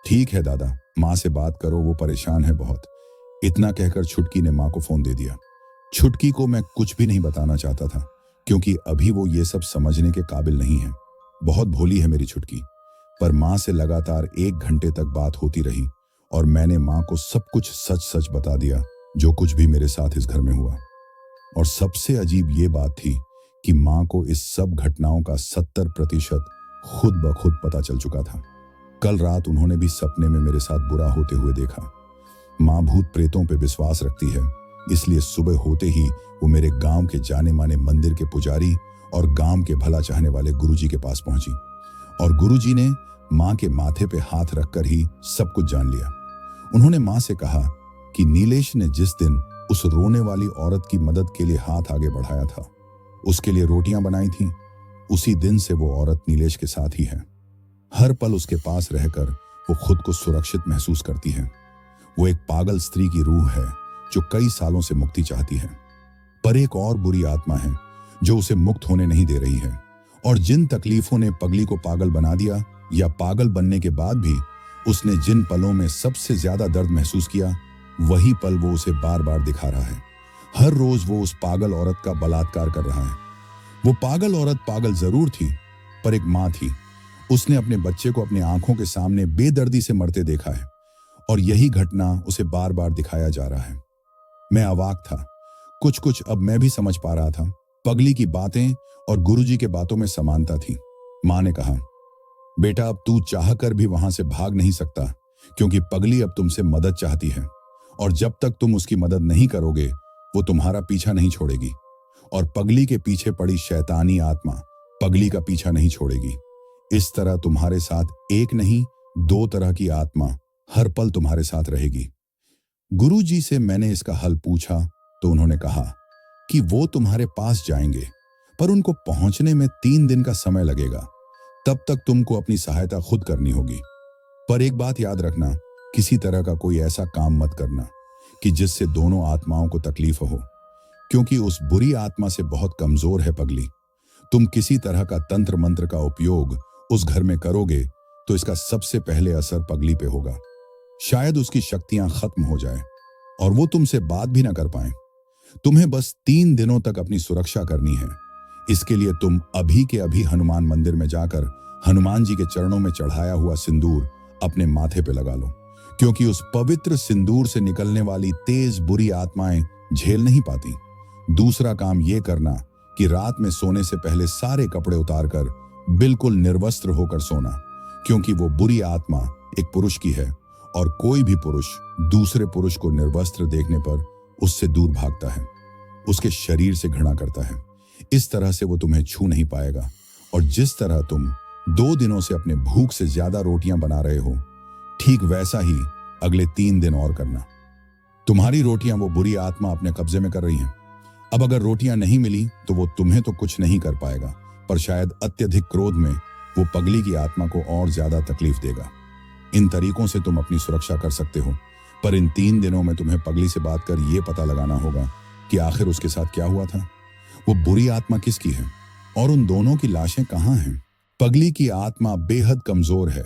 ठीक है दादा, माँ से बात करो, वो परेशान है बहुत। इतना कहकर छुटकी ने माँ को फोन दे दिया। छुटकी को मैं कुछ भी नहीं बताना चाहता था, क्योंकि अभी वो ये सब समझने के काबिल नहीं है। बहुत भोली है मेरी छुटकी। पर माँ से लगातार 1 घंटे तक बात होती रही और मैंने माँ को सब कुछ सच सच बता दिया, जो कुछ भी मेरे साथ इस घर में हुआ। और सबसे अजीब ये बात थी कि माँ को इस सब घटनाओं का 70% खुद ब खुद पता चल चुका था। कल रात उन्होंने भी सपने में मेरे साथ बुरा होते हुए देखा। माँ भूत प्रेतों पे विश्वास रखती है, इसलिए सुबह होते ही वो मेरे गांव के जाने माने मंदिर के पुजारी और गांव के भला चाहने वाले गुरुजी के पास पहुंची और गुरुजी ने मां के माथे पे हाथ रखकर ही सब कुछ जान लिया। उन्होंने मां से कहा कि नीलेश ने जिस दिन उस रोने वाली औरत की मदद के लिए हाथ आगे बढ़ाया था, उसके लिए रोटियां बनाई थीं, उसी दिन से वो औरत नीलेश के साथ ही है। हर पल उसके पास रहकर वो खुद को सुरक्षित महसूस करती है। वो एक पागल स्त्री की रूह है जो कई सालों से मुक्ति चाहती है, पर एक और बुरी आत्मा है जो उसे मुक्त होने नहीं दे रही है। और जिन तकलीफों ने पगली को पागल बना दिया या पागल बनने के बाद भी उसने जिन पलों में सबसे ज्यादा दर्द महसूस किया, वही पल वो उसे बार बार दिखा रहा है। हर रोज वो उस पागल औरत का बलात्कार कर रहा है। वो पागल औरत पागल जरूर थी, पर एक मां थी। उसने अपने बच्चे को अपनी आंखों के सामने बेदर्दी से मरते देखा है और यही घटना उसे बार बार दिखाया जा रहा है। मैं अवाक था। कुछ कुछ अब मैं भी समझ पा रहा था। पगली की बातें और गुरुजी के बातों में समानता थी। मां ने कहा, बेटा अब तू चाहकर भी वहां से भाग नहीं सकता, क्योंकि पगली अब तुमसे मदद चाहती है और जब तक तुम उसकी मदद नहीं करोगे वो तुम्हारा पीछा नहीं छोड़ेगी। और पगली के पीछे पड़ी शैतानी आत्मा पगली का पीछा नहीं छोड़ेगी। इस तरह तुम्हारे साथ एक नहीं 2 तरह की आत्मा हर पल तुम्हारे साथ रहेगी। गुरुजी से मैंने इसका हल पूछा तो उन्होंने कहा कि वो तुम्हारे पास जाएंगे, पर उनको पहुंचने में 3 दिन का समय लगेगा। तब तक तुमको अपनी सहायता खुद करनी होगी। पर एक बात याद रखना, किसी तरह का कोई ऐसा काम मत करना कि जिससे दोनों आत्माओं को तकलीफ हो, क्योंकि उस बुरी आत्मा से बहुत कमजोर है पगली। तुम किसी तरह का तंत्र मंत्र का उपयोग उस घर में करोगे तो इसका सबसे पहले असर पगली पे होगा। शायद उसकी शक्तियां खत्म हो जाए और वो तुमसे बात भी ना कर पाए। तुम्हें बस 3 दिनों तक अपनी सुरक्षा करनी है। इसके लिए तुम अभी के अभी हनुमान मंदिर में जाकर हनुमान जी के चरणों में चढ़ाया हुआ सिंदूर अपने माथे पे लगा लो, क्योंकि उस पवित्र सिंदूर से निकलने वाली तेज बुरी आत्माएं झेल नहीं पाती। दूसरा काम यह करना कि रात में सोने से पहले सारे कपड़े उतारकर बिल्कुल निर्वस्त्र होकर सोना, क्योंकि वो बुरी आत्मा एक पुरुष की है और कोई भी पुरुष दूसरे पुरुष को निर्वस्त्र देखने पर उससे दूर भागता है, उसके शरीर से घृणा करता है। इस तरह से वो तुम्हें छू नहीं पाएगा। और जिस तरह तुम 2 दिनों से अपने भूख से ज्यादा रोटियां बना रहे हो, ठीक वैसा ही अगले 3 दिन और करना। तुम्हारी रोटियां वो बुरी आत्मा अपने कब्जे में कर रही है। अब अगर रोटियां नहीं मिली तो वो तुम्हें तो कुछ नहीं कर पाएगा, पर शायद अत्यधिक क्रोध में वो पगली की आत्मा को और ज्यादा तकलीफ देगा। इन तरीकों से तुम अपनी सुरक्षा कर सकते हो, पर इन 3 दिनों में तुम्हें पगली से बात कर यह पता लगाना होगा कि आखिर उसके साथ क्या हुआ था, वो बुरी आत्मा किसकी है और उन दोनों की लाशें कहां हैं। पगली की आत्मा बेहद कमजोर है,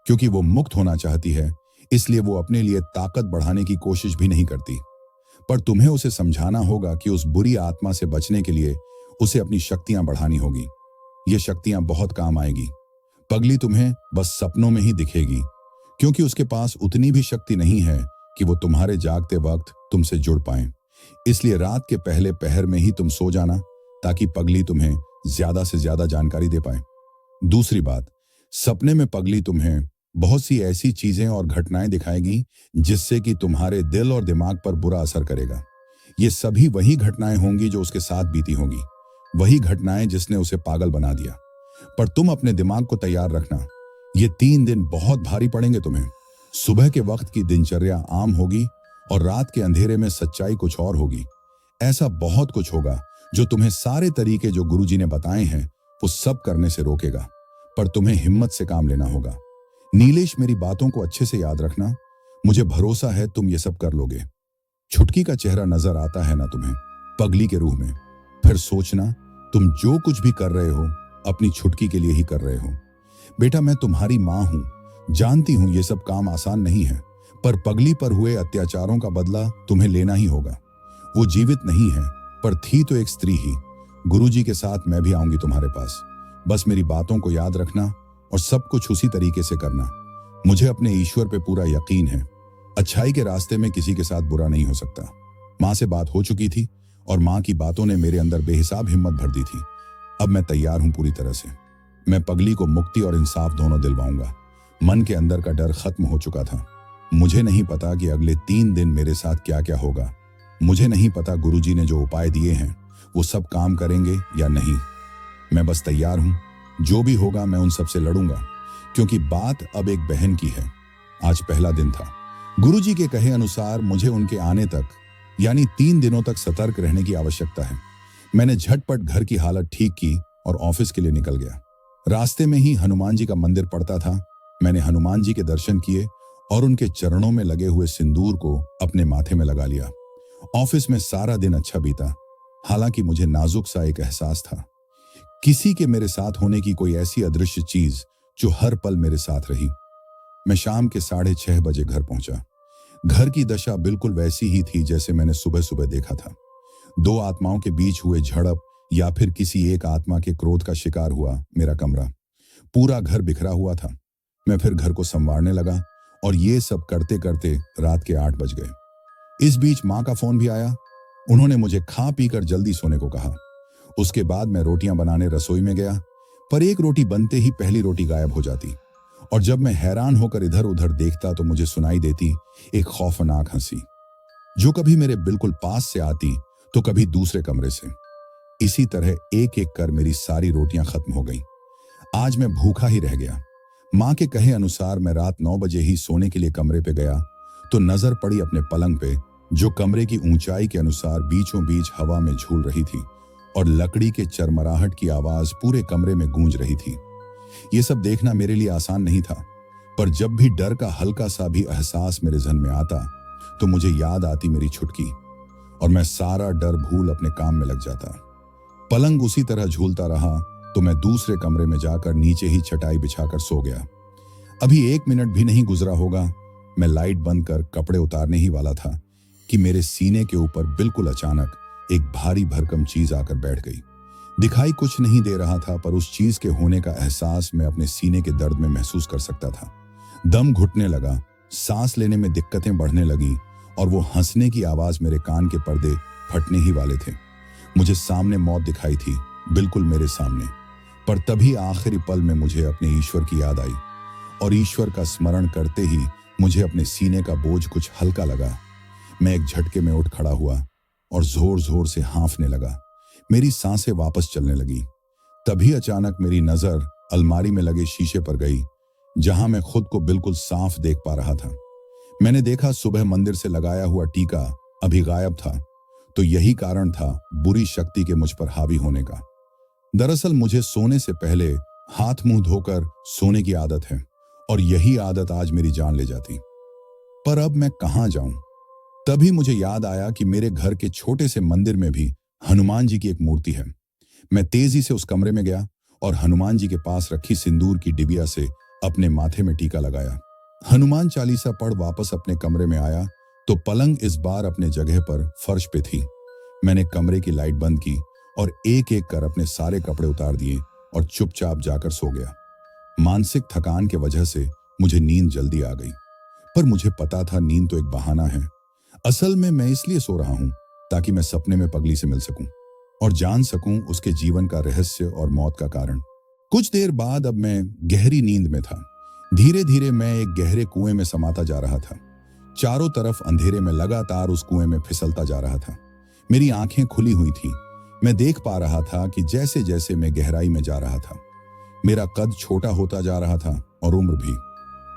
क्योंकि वो मुक्त होना चाहती है, इसलिए वो अपने लिए ताकत बढ़ाने की कोशिश भी नहीं करती। पर तुम्हें उसे समझाना होगा कि उस बुरी आत्मा से बचने के लिए उसे अपनी शक्तियां बढ़ानी होगी। ये शक्तियां बहुत काम आएगी। पगली तुम्हें बस सपनों में ही दिखेगी, क्योंकि उसके पास उतनी भी शक्ति नहीं है कि वो तुम्हारे जागते वक्त तुमसे जुड़ पाए। इसलिए रात के पहले पहर में ही तुम सो जाना, ताकि पगली तुम्हें ज्यादा से ज्यादा जानकारी दे पाए। दूसरी बात, सपने में पगली तुम्हें बहुत सी ऐसी चीजें और घटनाएं दिखाएगी जिससे कि तुम्हारे दिल और दिमाग पर बुरा असर करेगा। ये सभी वही घटनाएं होंगी जो उसके साथ बीती होंगी, वही घटनाएं जिसने उसे पागल बना दिया। पर तुम अपने दिमाग को तैयार रखना, ये 3 दिन बहुत भारी पड़ेंगे तुम्हें। सुबह के वक्त की दिनचर्या आम होगी और रात के अंधेरे में सच्चाई कुछ और होगी। ऐसा बहुत कुछ होगा जो तुम्हें सारे तरीके जो गुरुजी ने बताए हैं वो सब करने से रोकेगा, पर तुम्हें हिम्मत से काम लेना होगा। नीलेश, मेरी बातों को अच्छे से याद रखना, मुझे भरोसा है तुम ये सब कर लोगे। छुटकी का चेहरा नजर आता है ना तुम्हें पगली के रूह में? फिर सोचना, तुम जो कुछ भी कर रहे हो अपनी छुटकी के लिए ही कर रहे हो। बेटा, मैं तुम्हारी मां हूं, जानती हूं ये सब काम आसान नहीं है, पर पगली पर हुए अत्याचारों का बदला तुम्हें लेना ही होगा। वो जीवित नहीं है, पर थी तो एक स्त्री ही। गुरुजी के साथ मैं भी आऊंगी तुम्हारे पास। बस मेरी बातों को याद रखना और सब कुछ उसी तरीके से करना। मुझे अपने ईश्वर पे पूरा यकीन है। अच्छाई के रास्ते में किसी के साथ बुरा नहीं हो सकता। मां से बात हो चुकी थी और मां की बातों ने मेरे अंदर बेहिसाब हिम्मत भर दी थी। अब मैं तैयार हूं पूरी तरह से। मैं पगली को मुक्ति और इंसाफ दोनों दिलवाऊंगा। मन के अंदर का डर खत्म हो चुका था। मुझे नहीं पता कि अगले 3 दिन मेरे साथ क्या क्या होगा। मुझे नहीं पता गुरुजी ने जो उपाय दिए हैं वो सब काम करेंगे या नहीं, मैं बस तैयार हूं, जो भी होगा मैं उन सबसे लड़ूंगा, क्योंकि बात अब एक बहन की है। आज पहला दिन था। गुरुजी के कहे अनुसार मुझे उनके आने तक यानी 3 दिनों तक सतर्क रहने की आवश्यकता है। मैंने झटपट घर की हालत ठीक की और ऑफिस के लिए निकल गया। रास्ते में ही हनुमान जी का मंदिर पड़ता था। मैंने हनुमान जी के दर्शन किए और उनके चरणों में लगे हुए सिंदूर को अपने माथे में लगा लिया। ऑफिस में सारा दिन अच्छा बीता, हालांकि मुझे नाजुक सा एक एहसास था, किसी के मेरे साथ होने की कोई ऐसी अदृश्य चीज जो हर पल मेरे साथ रही। मैं शाम के 6:30 बजे घर पहुंचा। घर की दशा बिल्कुल वैसी ही थी जैसे मैंने सुबह सुबह देखा था। 2 आत्माओं के बीच हुए झड़प या फिर किसी एक आत्मा के क्रोध का शिकार हुआ मेरा कमरा। पूरा घर बिखरा हुआ था। मैं फिर घर को संवारने लगा और ये सब करते करते रात के 8 बज गए। इस बीच माँ का फोन भी आया। उन्होंने मुझे खा पी कर जल्दी सोने को कहा। उसके बाद मैं रोटियां बनाने रसोई में गया, पर एक रोटी बनते ही पहली रोटी गायब हो जाती और जब मैं हैरान होकर इधर उधर देखता तो मुझे सुनाई देती एक खौफनाक हंसी, जो कभी मेरे बिल्कुल पास से आती तो कभी दूसरे कमरे से। इसी तरह एक एक कर मेरी सारी रोटियां खत्म हो गईं। आज मैं भूखा ही रह गया। माँ के कहे अनुसार मैं रात 9 बजे ही सोने के लिए कमरे पे गया तो नजर पड़ी अपने पलंग पे, जो कमरे की ऊंचाई के अनुसार बीचों बीच हवा में झूल रही थी और लकड़ी के चरमराहट की आवाज पूरे कमरे में गूंज रही थी। ये सब देखना मेरे लिए आसान नहीं था, पर जब भी डर का हल्का सा भी एहसास मेरे जहन में आता तो मुझे याद आती मेरी छुटकी और मैं सारा डर भूल अपने काम में लग जाता। पलंग उसी तरह झूलता रहा तो मैं दूसरे कमरे में जाकर नीचे ही चटाई बिछाकर सो गया। अभी 1 मिनट भी नहीं गुजरा होगा, मैं लाइट बंद कर कपड़े उतारने ही वाला था कि मेरे सीने के ऊपर बिल्कुल अचानक एक भारी भरकम चीज आकर बैठ गई। दिखाई कुछ नहीं दे रहा था, पर उस चीज के होने का एहसास मैं अपने सीने के दर्द में महसूस कर सकता था। दम घुटने लगा, सांस लेने में दिक्कतें बढ़ने लगी और वो हंसने की आवाज मेरे कान के पर्दे फटने ही वाले थे। मुझे सामने मौत दिखाई थी, बिल्कुल मेरे सामने। पर तभी आखिरी पल में मुझे अपने ईश्वर की याद आई और ईश्वर का स्मरण करते ही मुझे अपने सीने का बोझ कुछ हल्का लगा। मैं एक झटके में उठ खड़ा हुआ और जोर जोर से हाँफने लगा। मेरी सांसें वापस चलने लगी। तभी अचानक मेरी नजर अलमारी में लगे शीशे पर गई, जहां मैं खुद को बिल्कुल साफ देख पा रहा था। मैंने देखा सुबह मंदिर से लगाया हुआ टीका अभी गायब था, तो यही कारण था बुरी शक्ति के मुझ पर हावी होने का। दरअसल मुझे सोने से पहले हाथ मुंह धोकर सोने की आदत है और यही आदत आज मेरी जान ले जाती। पर अब मैं कहां जाऊं? तभी मुझे याद आया कि मेरे घर के छोटे से मंदिर में भी हनुमान जी की एक मूर्ति है। मैं तेजी से उस कमरे में गया और हनुमान जी के पास रखी सिंदूर की डिबिया से अपने माथे में टीका लगाया। हनुमान चालीसा पढ़ वापस अपने कमरे में आया तो पलंग इस बार अपने जगह पर फर्श पे थी। मैंने कमरे की लाइट बंद की और एक एक कर अपने सारे कपड़े उतार दिए और चुपचाप जाकर सो गया। मानसिक थकान के वजह से मुझे नींद जल्दी आ गई, पर मुझे पता था नींद तो एक बहाना है। असल में मैं इसलिए सो रहा हूं ताकि मैं सपने में पगली से मिल सकूं और जान सकूं उसके जीवन का रहस्य और मौत का कारण। कुछ देर बाद अब मैं गहरी नींद में था। धीरे धीरे मैं एक गहरे कुएं में समाता जा रहा था। चारों तरफ अंधेरे में लगातार उस कुएं में फिसलता जा रहा था। मेरी आंखें खुली हुई थी। मैं देख पा रहा था कि जैसे जैसे मैं गहराई में जा रहा था, मेरा कद छोटा होता जा रहा था और उम्र भी।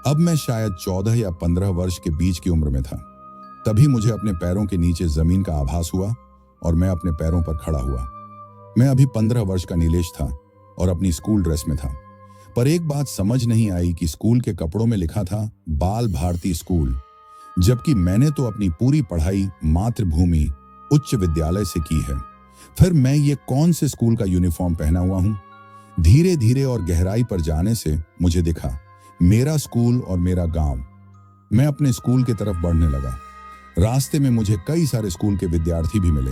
अब मैं शायद 14 या 15 वर्ष के बीच की उम्र में था। तभी मुझे अपने पैरों के नीचे जमीन का आभास हुआ और मैं अपने पैरों पर खड़ा हुआ। मैं अभी 15 वर्ष का नीलेश था और अपनी स्कूल ड्रेस में था, पर एक बात समझ नहीं आई कि स्कूल के कपड़ों में लिखा था बाल भारती स्कूल, जबकि मैंने तो अपनी पूरी पढ़ाई मातृभूमि उच्च विद्यालय से की है। फिर मैं ये कौन से स्कूल का यूनिफॉर्म पहना हुआ हूं? धीरे धीरे और गहराई पर जाने से मुझे दिखा मेरा स्कूल और मेरा गांव। मैं अपने स्कूल की तरफ बढ़ने लगा। रास्ते में मुझे कई सारे स्कूल के विद्यार्थी भी मिले,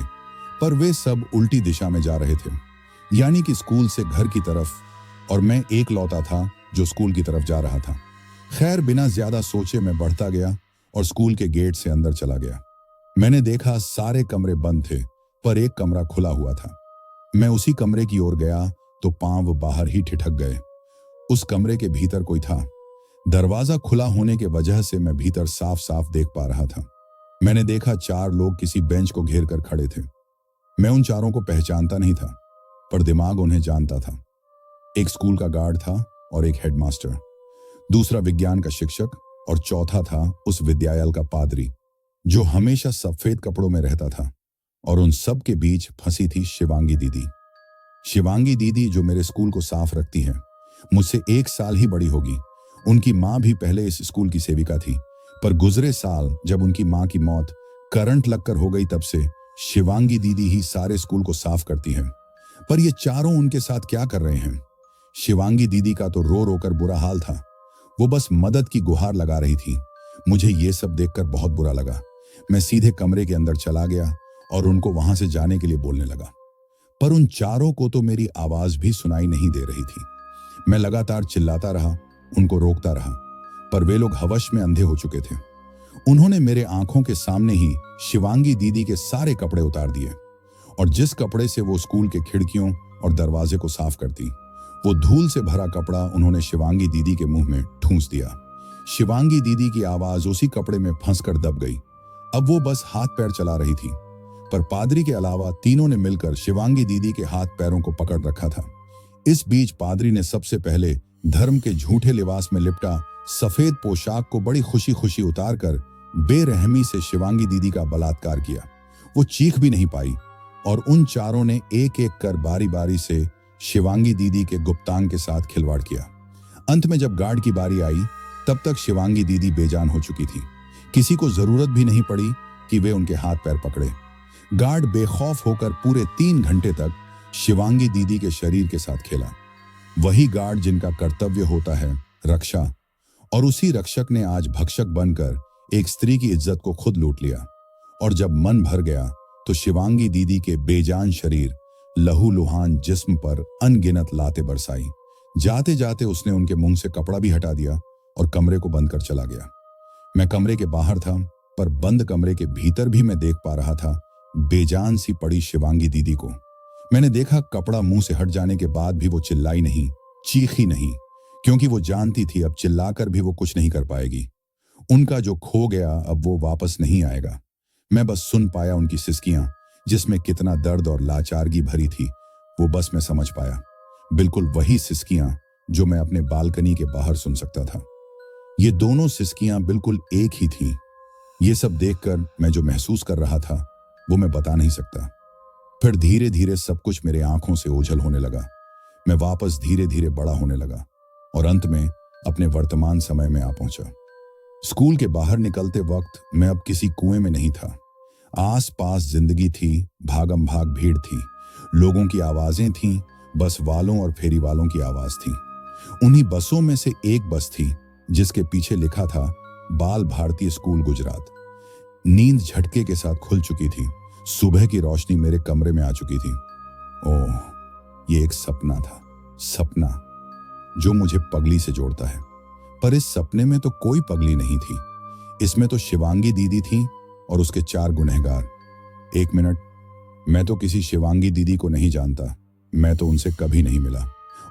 पर वे सब उल्टी दिशा में जा रहे थे, यानी कि स्कूल से घर की तरफ, और मैं एकलौता था जो स्कूल की तरफ जा रहा था। खैर, बिना ज्यादा सोचे मैं बढ़ता गया और स्कूल के गेट से अंदर चला गया। मैंने देखा सारे कमरे बंद थे, पर एक कमरा खुला हुआ था। मैं उसी कमरे की ओर गया तो पांव बाहर ही ठिठक गए। उस कमरे के भीतर कोई था। दरवाजा खुला होने के वजह से मैं भीतर साफ साफ देख पा रहा था। मैंने देखा 4 लोग किसी बेंच को घेर कर खड़े थे। मैं उन चारों को पहचानता नहीं था, पर दिमाग उन्हें जानता था। एक स्कूल का गार्ड था और एक हेडमास्टर, दूसरा विज्ञान का शिक्षक और चौथा था उस विद्यालय का पादरी जो हमेशा सफेद कपड़ों में रहता था। और उन सब के बीच फंसी थी शिवांगी दीदी। शिवांगी दीदी जो मेरे स्कूल को साफ रखती है, मुझसे 1 साल ही बड़ी होगी। उनकी माँ भी पहले इस स्कूल की सेविका थी, पर गुजरे साल जब उनकी माँ की मौत करंट लगकर हो गई, तब से शिवांगी दीदी ही सारे स्कूल को साफ करती है। पर ये चारों उनके साथ क्या कर रहे हैं? शिवांगी दीदी का तो रो रो कर बुरा हाल था। वो बस मदद की गुहार लगा रही थी। मुझे ये सब देखकर बहुत बुरा लगा। मैं सीधे कमरे के अंदर चला गया और उनको वहां से जाने के लिए बोलने लगा, पर उन चारों को तो मेरी आवाज भी सुनाई नहीं दे रही थी। मैं लगातार चिल्लाता रहा, उनको रोकता रहा, पर वे लोग हवश में अंधे हो चुके थे। उन्होंने मेरे आंखों के सामने ही शिवांगी दीदी के सारे कपड़े उतार दिए और जिस कपड़े से वो स्कूल के खिड़कियों और दरवाजे को साफ करती, वो धूल से भरा कपड़ा उन्होंने शिवांगी दीदी के मुंह में ठूंस दिया। शिवांगी दीदी की आवाज उसी कपड़े में फंसकर दब गई। अब वो बस हाथ पैर चला रही थी, पर पादरी के अलावा तीनों ने मिलकर शिवांगी दीदी के हाथ पैरों को पकड़ रखा था। इस बीच पादरी ने सबसे पहले धर्म के झूठे लिबास में लिपटा सफेद पोशाक को बड़ी खुशी खुशी उतारकर बेरहमी से शिवांगी दीदी का बलात्कार किया। वो चीख भी नहीं पाई और उन चारों ने एक एक कर बारी बारी से शिवांगी दीदी के गुप्तांग के साथ खिलवाड़ किया। अंत में जब गार्ड की बारी आई, तब तक शिवांगी दीदी बेजान हो चुकी थी। किसी को जरूरत भी नहीं पड़ी कि वे उनके हाथ पैर पकड़े। गार्ड बेखौफ होकर पूरे 3 घंटे तक शिवांगी दीदी के शरीर के साथ खेला। वही गार्ड जिनका कर्तव्य होता है रक्षा, और उसी रक्षक ने आज भक्षक बनकर एक स्त्री की इज्जत को खुद लूट लिया। और जब मन भर गया तो शिवांगी दीदी के बेजान शरीर, लहूलुहान जिस्म पर अनगिनत लाते बरसाई। जाते जाते उसने उनके मुंह से कपड़ा भी हटा दिया और कमरे को बंद कर चला गया। मैं कमरे के बाहर था, पर बंद कमरे के भीतर भी मैं देख पा रहा था बेजान सी पड़ी शिवांगी दीदी को। मैंने देखा कपड़ा मुंह से हट जाने के बाद भी वो चिल्लाई नहीं, चीखी नहीं, क्योंकि वो जानती थी अब चिल्लाकर भी वो कुछ नहीं कर पाएगी। उनका जो खो गया अब वो वापस नहीं आएगा। मैं बस सुन पाया उनकी सिसकियां, जिसमें कितना दर्द और लाचारगी भरी थी, वो बस मैं समझ पाया। बिल्कुल वही सिसकियां जो मैं अपने बालकनी के बाहर सुन सकता था। ये दोनों सिसकियां बिल्कुल एक ही थीं। ये सब देखकर मैं जो महसूस कर रहा था वो मैं बता नहीं सकता। फिर धीरे धीरे सब कुछ मेरे आंखों से ओझल होने लगा। मैं वापस धीरे धीरे बड़ा होने लगा और अंत में अपने वर्तमान समय में आ पहुंचा। स्कूल के बाहर निकलते वक्त मैं अब किसी कुएं में नहीं था। आस पास जिंदगी थी, भागम भाग भीड़ थी, लोगों की आवाजें थीं, बस वालों और फेरी वालों की आवाज थी। उन्हीं बसों में से एक बस थी जिसके पीछे लिखा था बाल भारती स्कूल गुजरात। नींद झटके के साथ खुल चुकी थी। सुबह की रोशनी मेरे कमरे में आ चुकी थी। ओह, ये एक सपना था, सपना जो मुझे पगली से जोड़ता है। पर इस सपने में तो कोई पगली नहीं थी। इसमें तो शिवांगी दीदी थी और उसके 4 गुनहगार। 1 मिनट, मैं तो किसी शिवांगी दीदी को नहीं जानता। मैं तो उनसे कभी नहीं मिला।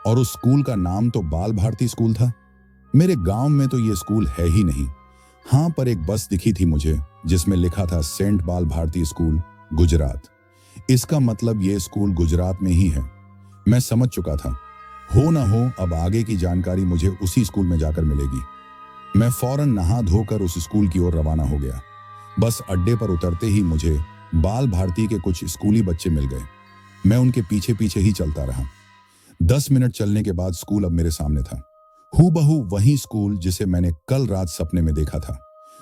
और उस स्कूल का नाम तो बाल भारती स्कूल था। मेरे गांव में तो ये स्कूल है ही नहीं। हाँ, पर एक बस दिखी थी मुझे जिसमें लिखा था सेंट बाल भारती स्कूल गुजरात। इसका मतलब ये स्कूल गुजरात में ही है। मैं समझ चुका था, हो ना हो अब आगे की जानकारी मुझे उसी स्कूल में जाकर मिलेगी। मैं फौरन नहा धोकर उस स्कूल की ओर रवाना हो गया। बस अड्डे पर उतरते ही मुझे बाल भारती के कुछ स्कूली बच्चे मिल गए। मैं उनके पीछे पीछे ही चलता रहा। 10 मिनट चलने के बाद स्कूल अब मेरे सामने था। हूबहू वही स्कूल जिसे मैंने कल रात सपने में देखा था।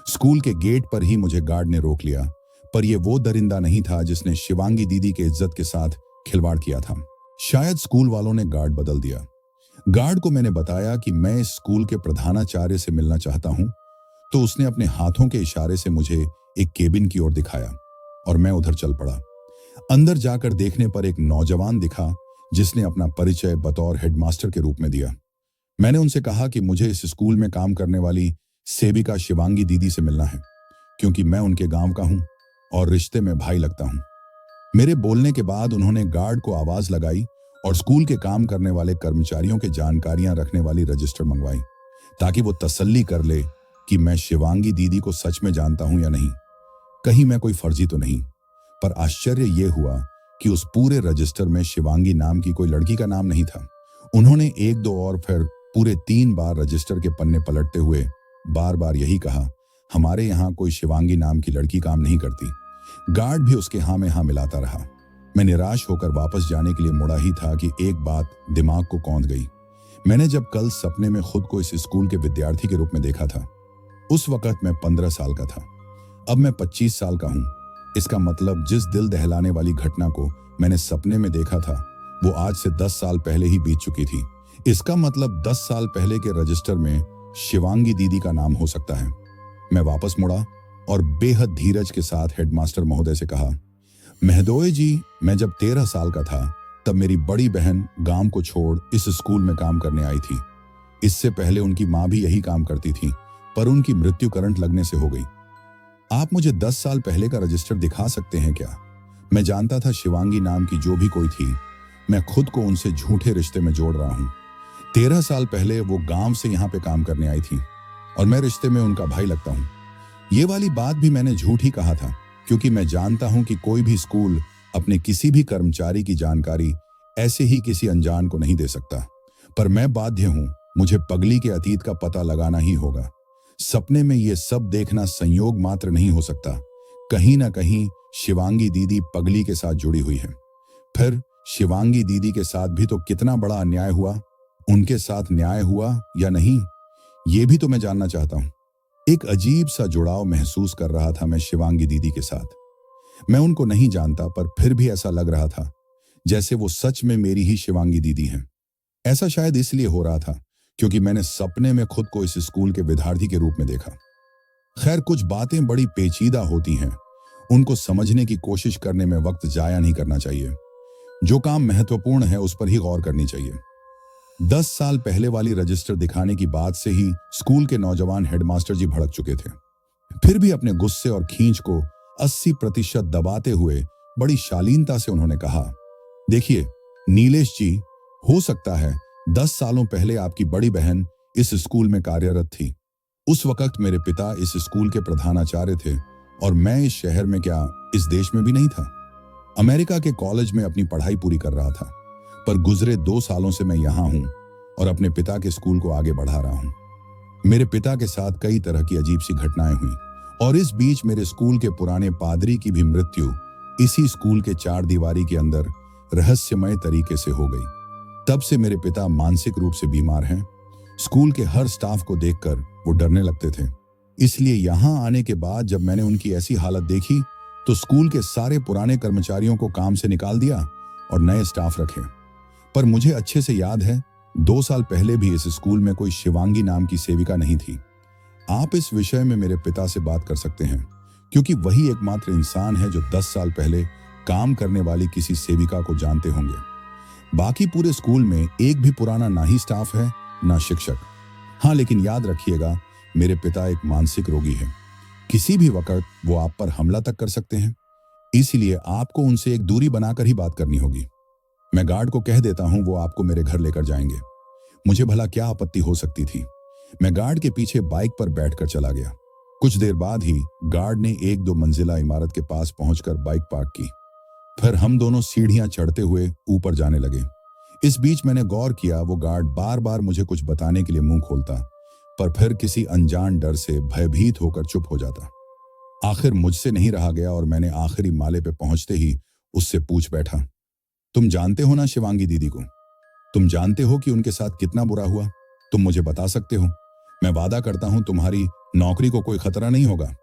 स्कूल के गेट पर ही मुझे गार्ड ने रोक लिया, पर यह वो दरिंदा नहीं था जिसने शिवांगी दीदी के इज्जत के साथ खिलवाड़ किया था। शायद स्कूल वालों ने गार्ड बदल दिया। गार्ड को मैंने बताया कि मैं इस स्कूल के प्रधानाचार्य से मिलना चाहता हूं, तो उसने अपने हाथों के इशारे से मुझे एक केबिन की ओर दिखाया और मैं उधर चल पड़ा। अंदर जाकर देखने पर एक नौजवान दिखा जिसने अपना परिचय बतौर हेडमास्टर के रूप में दिया। मैंने उनसे कहा कि मुझे इस स्कूल में काम करने वाली सेविका शिवांगी दीदी से मिलना है, क्योंकि मैं उनके गांव का हूं और रिश्ते में भाई लगता हूं। मेरे बोलने के बाद उन्होंने गार्ड को आवाज लगाई और स्कूल के काम करने वाले कर्मचारियों के जानकारियां रखने वाली रजिस्टर मंगवाई, ताकि वो तसल्ली कर ले कि मैं शिवांगी दीदी को सच में जानता हूं या नहीं, कहीं मैं कोई फर्जी तो नहीं। पर आश्चर्य यह हुआ कि उस पूरे रजिस्टर में शिवांगी नाम की कोई लड़की का नाम नहीं था। उन्होंने एक दो और फिर पूरे 3 बार रजिस्टर के पन्ने पलटते हुए बार बार यही कहा, हमारे यहाँ कोई शिवांगी नाम की लड़की काम नहीं करती। गार्ड भी उसके हाँ में हाँ मिलाता रहा। मैं निराश होकर वापस जाने के लिए मुड़ा ही था कि एक बात दिमाग को कौंध गई। मैंने जब कल सपने में खुद को इस स्कूल के विद्यार्थी के रूप में देखा था, उस वक्त मैं 15 साल का था। अब मैं 25 साल का हूं। इसका मतलब जिस दिल दहलाने वाली घटना को मैंने सपने में देखा था, वो आज से 10 साल पहले ही बीत चुकी थी। इसका मतलब 10 साल पहले के रजिस्टर में शिवांगी दीदी का नाम हो सकता है। मैं वापस मुड़ा और बेहद धीरज के साथ हेडमास्टर महोदय से कहा, महोदय जी, मैं जब 13 साल का था तब मेरी बड़ी बहन गांव को छोड़ इस स्कूल में काम करने आई थी। इससे पहले उनकी माँ भी यही काम करती थी, पर उनकी मृत्यु करंट लगने से हो गई। आप मुझे 10 साल पहले का रजिस्टर दिखा सकते हैं क्या? मैं जानता था शिवांगी नाम की जो भी कोई थी, मैं खुद को उनसे झूठे रिश्ते में जोड़ रहा हूं। 13 साल पहले वो गांव से यहाँ पे काम करने आई थी और मैं रिश्ते में उनका भाई लगता हूँ। ये वाली बात भी मैंने झूठ ही कहा था, क्योंकि मैं जानता हूं कि कोई भी स्कूल अपने किसी भी कर्मचारी की जानकारी ऐसे ही किसी अनजान को नहीं दे सकता। पर मैं बाध्य हूं, मुझे पगली के अतीत का पता लगाना ही होगा। सपने में ये सब देखना संयोग मात्र नहीं हो सकता। कहीं ना कहीं शिवांगी दीदी पगली के साथ जुड़ी हुई है। फिर शिवांगी दीदी के साथ भी तो कितना बड़ा अन्याय हुआ। उनके साथ न्याय हुआ या नहीं, ये भी तो मैं जानना चाहता हूं। एक अजीब सा जुड़ाव महसूस कर रहा था मैं शिवांगी दीदी के साथ। मैं उनको नहीं जानता, पर फिर भी ऐसा लग रहा था जैसे वो सच में मेरी ही शिवांगी दीदी हैं। ऐसा शायद इसलिए हो रहा था क्योंकि मैंने सपने में खुद को इस स्कूल के विद्यार्थी के रूप में देखा। खैर, कुछ बातें बड़ी पेचीदा होती हैं, उनको समझने की कोशिश करने में वक्त जाया नहीं करना चाहिए। जो काम महत्वपूर्ण है उस पर ही गौर करनी चाहिए। 10 साल पहले वाली रजिस्टर दिखाने की बात से ही स्कूल के नौजवान हेडमास्टर जी भड़क चुके थे। फिर भी अपने गुस्से और खींच को 80% दबाते हुए बड़ी शालीनता से उन्होंने कहा, देखिए नीलेश जी, हो सकता है 10 सालों पहले आपकी बड़ी बहन इस स्कूल में कार्यरत थी। उस वक्त मेरे पिता इस स्कूल के प्रधानाचार्य थे और मैं इस शहर में, क्या इस देश में भी नहीं था, अमेरिका के कॉलेज में अपनी पढ़ाई पूरी कर रहा था। पर गुजरे 2 सालों से मैं यहाँ हूँ और अपने पिता के स्कूल को आगे बढ़ा रहा हूँ। मेरे पिता के साथ कई तरह की अजीब सी घटनाएं हुई और इस बीच मेरे स्कूल के पुराने पादरी की भी मृत्यु इसी स्कूल के 4 दीवारी के अंदर रहस्यमय तरीके से हो गई। तब से मेरे पिता मानसिक रूप से बीमार हैं। स्कूल के हर स्टाफ को देखकर वो डरने लगते थे। इसलिए यहाँ आने के बाद जब मैंने उनकी ऐसी हालत देखी तो स्कूल के सारे पुराने कर्मचारियों को काम से निकाल दिया और नए स्टाफ रखे। पर मुझे अच्छे से याद है 2 साल पहले भी इस स्कूल में कोई शिवांगी नाम की सेविका नहीं थी। आप इस विषय में मेरे पिता से बात कर सकते हैं, क्योंकि वही एकमात्र इंसान है जो 10 साल पहले काम करने वाली किसी सेविका को जानते होंगे। बाकी पूरे स्कूल में एक भी पुराना ना ही स्टाफ है ना शिक्षक। हाँ, लेकिन याद रखिएगा, मेरे पिता एक मानसिक रोगी है। किसी भी वक्त वो आप पर हमला तक कर सकते हैं। इसलिए आपको उनसे एक दूरी बनाकर ही बात करनी होगी। मैं गार्ड को कह देता हूं, वो आपको मेरे घर लेकर जाएंगे। मुझे भला क्या आपत्ति हो सकती थी। मैं गार्ड के पीछे बाइक पर बैठकर चला गया। कुछ देर बाद ही गार्ड ने 1-2 मंजिला इमारत के पास पहुंचकर बाइक पार्क की। फिर हम दोनों सीढ़ियां चढ़ते हुए ऊपर जाने लगे। इस बीच मैंने गौर किया, वो गार्ड बार बार मुझे कुछ बताने के लिए मुंह खोलता, पर फिर किसी अनजान डर से भयभीत होकर चुप हो जाता। आखिर मुझसे नहीं रहा गया और मैंने आखिरी माले पे पहुंचते ही उससे पूछ बैठा, तुम जानते हो ना शिवांगी दीदी को? तुम जानते हो कि उनके साथ कितना बुरा हुआ? तुम मुझे बता सकते हो? मैं वादा करता हूं तुम्हारी नौकरी को कोई खतरा नहीं होगा।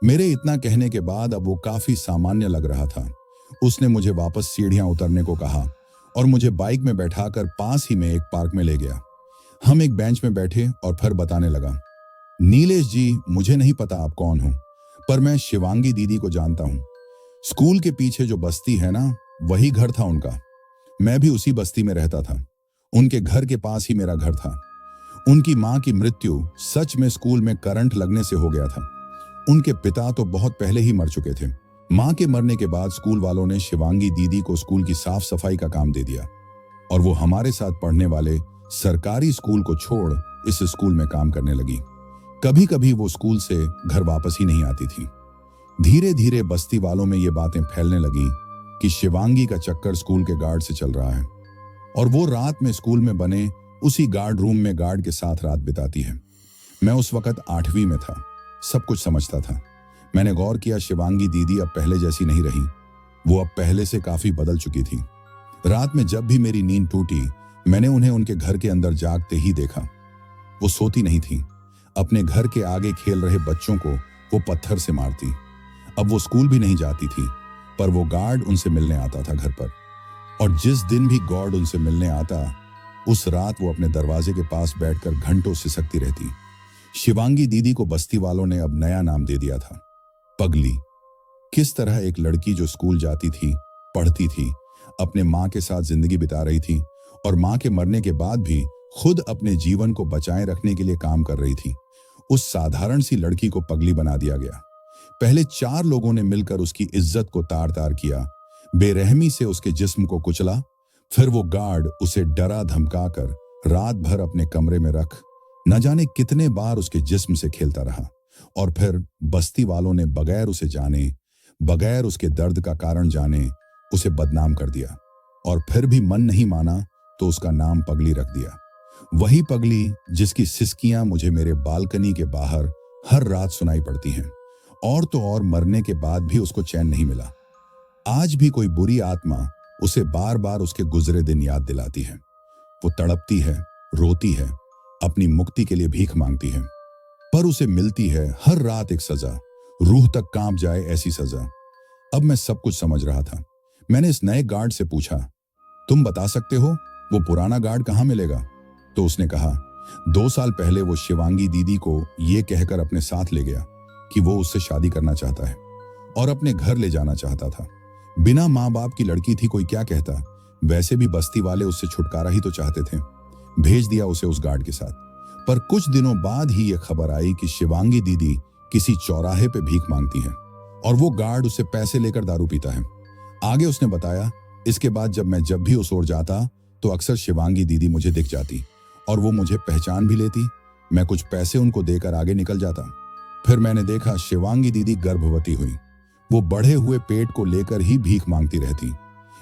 मेरे इतना कहने के बाद अब वो काफी सामान्य लग रहा था। उसने मुझे वापस सीढ़ियां उतरने को कहा और मुझे बाइक में बैठाकर पास ही में एक पार्क में ले गया। हम एक बेंच में बैठे और फिर बताने लगा, नीलेश जी, मुझे नहीं पता आप कौन हो, पर मैं शिवांगी दीदी को जानता हूं। स्कूल के पीछे जो बस्ती है ना, वही घर था उनका। मैं भी उसी बस्ती में रहता था। उनके घर के पास ही मेरा घर था। उनकी मां की मृत्यु सच में स्कूल में करंट लगने से हो गया था। उनके पिता तो बहुत पहले ही मर चुके थे। मां के मरने के बाद स्कूल वालों ने शिवांगी दीदी को स्कूल की साफ सफाई का काम दे दिया और वो हमारे साथ पढ़ने वाले सरकारी स्कूल को छोड़ इस स्कूल में काम करने लगी। कभी कभी वो स्कूल से घर वापस ही नहीं आती थी। धीरे धीरे बस्ती वालों में ये बातें फैलने लगी कि शिवांगी का चक्कर स्कूल के गार्ड से चल रहा है। और वो रात में स्कूल में बने उसी गार्ड रूम में गार्ड के साथ रात बिताती है। मैं उस वक्त 8वीं में था, सब कुछ समझता था। मैंने गौर किया, शिवांगी दीदी अब पहले जैसी नहीं रही। वो अब पहले से काफी बदल चुकी थी। रात में जब भी मेरी नींद टूटी, मैंने उन्हें उनके घर के अंदर जागते ही देखा। वो सोती नहीं थी, अपने घर के आगे खेल रहे बच्चों को वो पत्थर से मारती। अब वो स्कूल भी नहीं जाती थी, पर वो गार्ड उनसे मिलने आता था घर पर। और जिस दिन भी गार्ड उनसे मिलने आता, उस रात वो अपने दरवाजे के पास बैठकर घंटों सिसकती रहती। शिवांगी दीदी को बस्ती वालों ने अब नया नाम दे दिया था, पगली। किस तरह एक लड़की जो स्कूल जाती थी, पढ़ती थी, अपने माँ के साथ जिंदगी बिता रही थी और माँ के मरने के बाद भी खुद अपने जीवन को बचाए रखने के लिए काम कर रही थी, उस साधारण सी लड़की को पगली बना दिया गया। पहले 4 लोगों ने मिलकर उसकी इज्जत को तार तार किया, बेरहमी से उसके जिस्म को कुचला। फिर वो गार्ड उसे डरा धमकाकर रात भर अपने कमरे में रख न जाने कितने बार उसके जिस्म से खेलता रहा। और फिर बस्ती वालों ने बगैर उसे जाने, बगैर उसके दर्द का कारण जाने, उसे बदनाम कर दिया। और फिर भी मन नहीं माना तो उसका नाम पगली रख दिया। वही पगली जिसकी सिसकियां मुझे मेरे बालकनी के बाहर हर रात सुनाई पड़ती हैं। और तो और मरने के बाद भी उसको चैन नहीं मिला। आज भी कोई बुरी आत्मा उसे बार बार उसके गुजरे दिन याद दिलाती है। वो तड़पती है, रोती है, अपनी मुक्ति के लिए भीख मांगती है, पर उसे मिलती है हर रात एक सजा, रूह तक कांप जाए ऐसी सजा। अब मैं सब कुछ समझ रहा था। मैंने इस नए गार्ड से पूछा, तुम बता सकते हो वो पुराना गार्ड कहाँ मिलेगा? तो उसने कहा, 2 साल पहले वो शिवांगी दीदी को ये कहकर अपने साथ ले गया कि वो उससे शादी करना चाहता है और अपने घर ले जाना चाहता था। बिना माँ बाप की लड़की थी, कोई क्या कहता। वैसे भी बस्ती वाले उससे छुटकारा ही तो चाहते थे। भेज दिया उसे उस गार्ड के साथ। पर कुछ दिनों बाद ही ये खबर आई कि शिवांगी दीदी किसी चौराहे पे भीख मांगती है और वो गार्ड उससे पैसे लेकर दारू पीता है। आगे उसने बताया, इसके बाद जब भी उस ओर जाता तो अक्सर शिवांगी दीदी मुझे दिख जाती और वो मुझे पहचान भी लेती। मैं कुछ पैसे उनको देकर आगे निकल जाता। फिर मैंने देखा शिवांगी दीदी गर्भवती हुई। वो बढ़े हुए पेट को लेकर ही भीख मांगती रहती।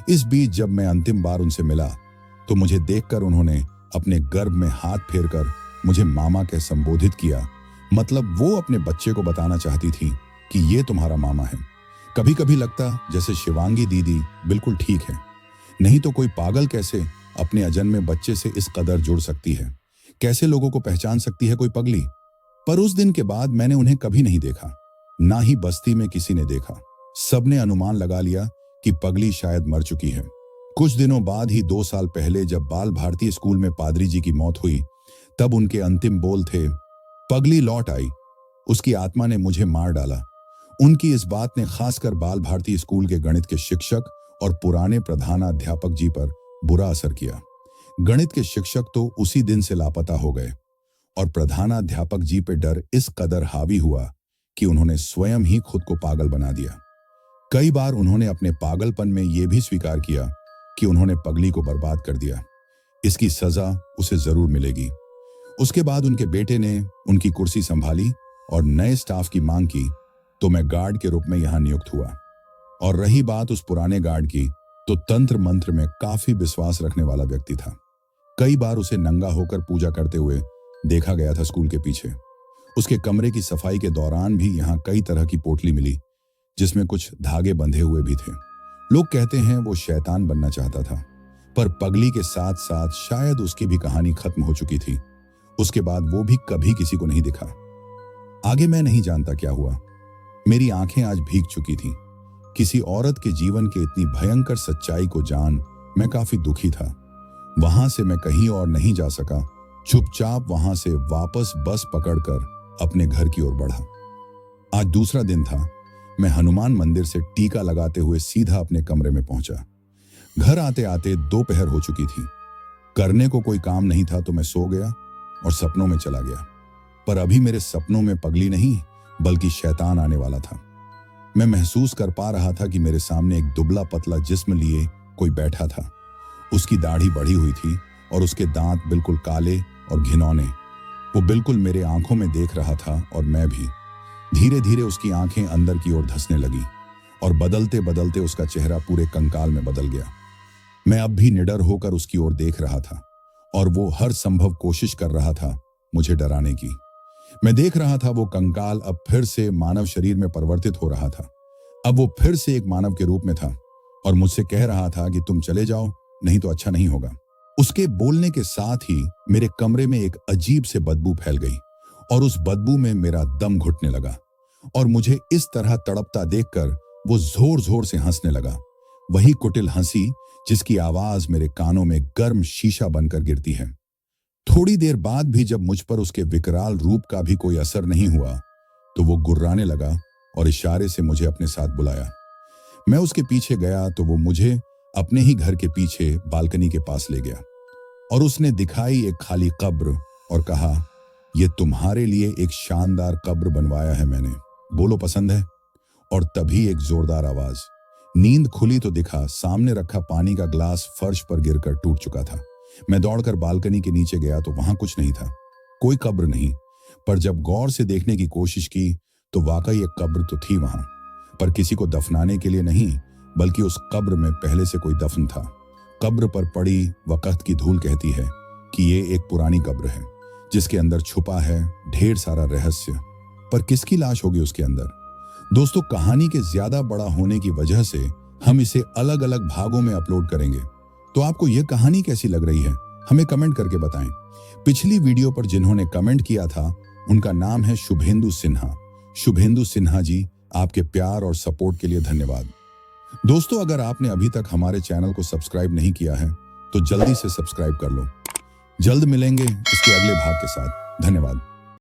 इस बीच जब मैं अंतिम बार उनसे मिला तो मुझे देखकर उन्होंने अपने गर्भ में हाथ फेरकर मुझे मामा कह संबोधित किया। मतलब वो अपने बच्चे को बताना चाहती थी कि ये तुम्हारा मामा है। कभी कभी लगता जैसे शिवांगी दीदी बिल्कुल ठीक है, नहीं तो कोई पागल कैसे अपने अजन्मे बच्चे से इस कदर जुड़ सकती है, कैसे लोगों को पहचान सकती है कोई पगली। पर उस दिन के बाद मैंने उन्हें कभी नहीं देखा, ना ही बस्ती में किसी ने देखा। सबने अनुमान लगा लिया कि पगली शायद मर चुकी है। कुछ दिनों बाद ही 2 साल पहले जब बाल भारती स्कूल में पादरी जी की मौत हुई, तब उनके अंतिम बोल थे, पगली लौट आई, उसकी आत्मा ने मुझे मार डाला। उनकी इस बात ने खासकर बाल भारती स्कूल के गणित के शिक्षक और पुराने प्रधानाध्यापक जी पर बुरा असर किया। गणित के शिक्षक तो उसी दिन से लापता हो गए और प्रधानाध्यापक जी पे डर इस कदर हावी हुआ कि उन्होंने स्वयं ही खुद को पागल बना दिया। कई बार उन्होंने अपने पागलपन में यह भी स्वीकार किया कि उन्होंने पगली को बर्बाद कर दिया, इसकी सजा उसे जरूर मिलेगी। उसके बाद उनके बेटे ने उनकी कुर्सी संभाली और नए स्टाफ की मांग की, तो मैं गार्ड के रूप में यहां नियुक्त हुआ। और रही बात उस पुराने गार्ड की, तो तंत्र मंत्र में काफी विश्वास रखने वाला व्यक्ति था। कई बार उसे नंगा होकर पूजा करते हुए देखा गया था स्कूल के पीछे। उसके कमरे की सफाई के दौरान भी यहाँ कई तरह की पोटली मिली, जिसमें कुछ धागे बंधे हुए भी थे। लोग कहते हैं वो शैतान बनना चाहता था, पर पगली के साथ साथ शायद उसकी भी कहानी खत्म हो चुकी थी। उसके बाद वो भी कभी किसी को नहीं दिखा। आगे मैं नहीं जानता क्या हुआ। मेरी आंखें आज भीग चुकी थीं। किसी औरत के जीवन के इतनी भयंकर सच्चाई को जान मैं काफी दुखी था। वहां से मैं कहीं और नहीं जा सका। चुपचाप वहां से वापस बस पकड़कर अपने घर की ओर बढ़ा। आज दूसरा दिन था। मैं हनुमान मंदिर से टीका लगाते हुए सीधा अपने कमरे में पहुंचा। घर आते आते दोपहर हो चुकी थी। करने को कोई काम नहीं था तो मैं सो गया और सपनों में चला गया। पर अभी मेरे सपनों में पगली नहीं बल्कि शैतान आने वाला था। मैं महसूस कर पा रहा था कि मेरे सामने एक दुबला पतला जिस्म लिए कोई बैठा था। उसकी दाढ़ी बढ़ी हुई थी और उसके दांत बिल्कुल काले और घिनौने। वो बिल्कुल मेरे आंखों में देख रहा था और मैं भी। धीरे धीरे उसकी आंखें अंदर की ओर धंसने लगी और बदलते बदलते उसका चेहरा पूरे कंकाल में बदल गया। मैं अब भी निडर होकर उसकी ओर देख रहा था और वो हर संभव कोशिश कर रहा था मुझे डराने की। मैं देख रहा था वो कंकाल अब फिर से मानव शरीर में परिवर्तित हो रहा था। अब वो फिर से एक मानव के रूप में था और मुझसे कह रहा था कि तुम चले जाओ, नहीं तो अच्छा नहीं होगा। उसके बोलने के साथ ही मेरे कमरे में एक अजीब से बदबू फैल गई और उस बदबू में मेरा दम घुटने लगा और मुझे इस तरह तड़पता देखकर वो जोर जोर से हंसने लगा। वही कुटिल हंसी जिसकी आवाज मेरे कानों में गर्म शीशा बनकर गिरती है। थोड़ी देर बाद भी जब मुझ पर उसके विकराल रूप का भी कोई असर नहीं हुआ तो वो गुर्राने लगा और इशारे से मुझे अपने साथ बुलाया। मैं उसके पीछे गया तो वो मुझे अपने ही घर के पीछे बालकनी के पास ले गया और उसने दिखाई एक खाली कब्र और कहा, ये तुम्हारे लिए एक शानदार कब्र बनवाया है मैंने, बोलो पसंद है? और तभी एक जोरदार आवाज। नींद खुली तो दिखा सामने रखा पानी का ग्लास फर्श पर गिरकर टूट चुका था। मैं दौड़कर बालकनी के नीचे गया तो वहां कुछ नहीं था, कोई कब्र नहीं। पर जब गौर से देखने की कोशिश की तो वाकई एक कब्र तो थी वहां, पर किसी को दफनाने के लिए नहीं, बल्कि उस कब्र में पहले से कोई दफन था। कब्र पर पड़ी वक़्त की धूल कहती है कि ये एक पुरानी कब्र है जिसके अंदर छुपा है ढेर सारा रहस्य। पर किसकी लाश होगी उसके अंदर? दोस्तों, कहानी के ज्यादा बड़ा होने की वजह से हम इसे अलग अलग भागों में अपलोड करेंगे। तो आपको यह कहानी कैसी लग रही है हमें कमेंट करके बताएं। पिछली वीडियो पर जिन्होंने कमेंट किया था उनका नाम है शुभेंदु सिन्हा। शुभेंदु सिन्हा जी, आपके प्यार और सपोर्ट के लिए धन्यवाद। दोस्तों, अगर आपने अभी तक हमारे चैनल को सब्सक्राइब नहीं किया है तो जल्दी से सब्सक्राइब कर लो। जल्द मिलेंगे इसके अगले भाग के साथ। धन्यवाद।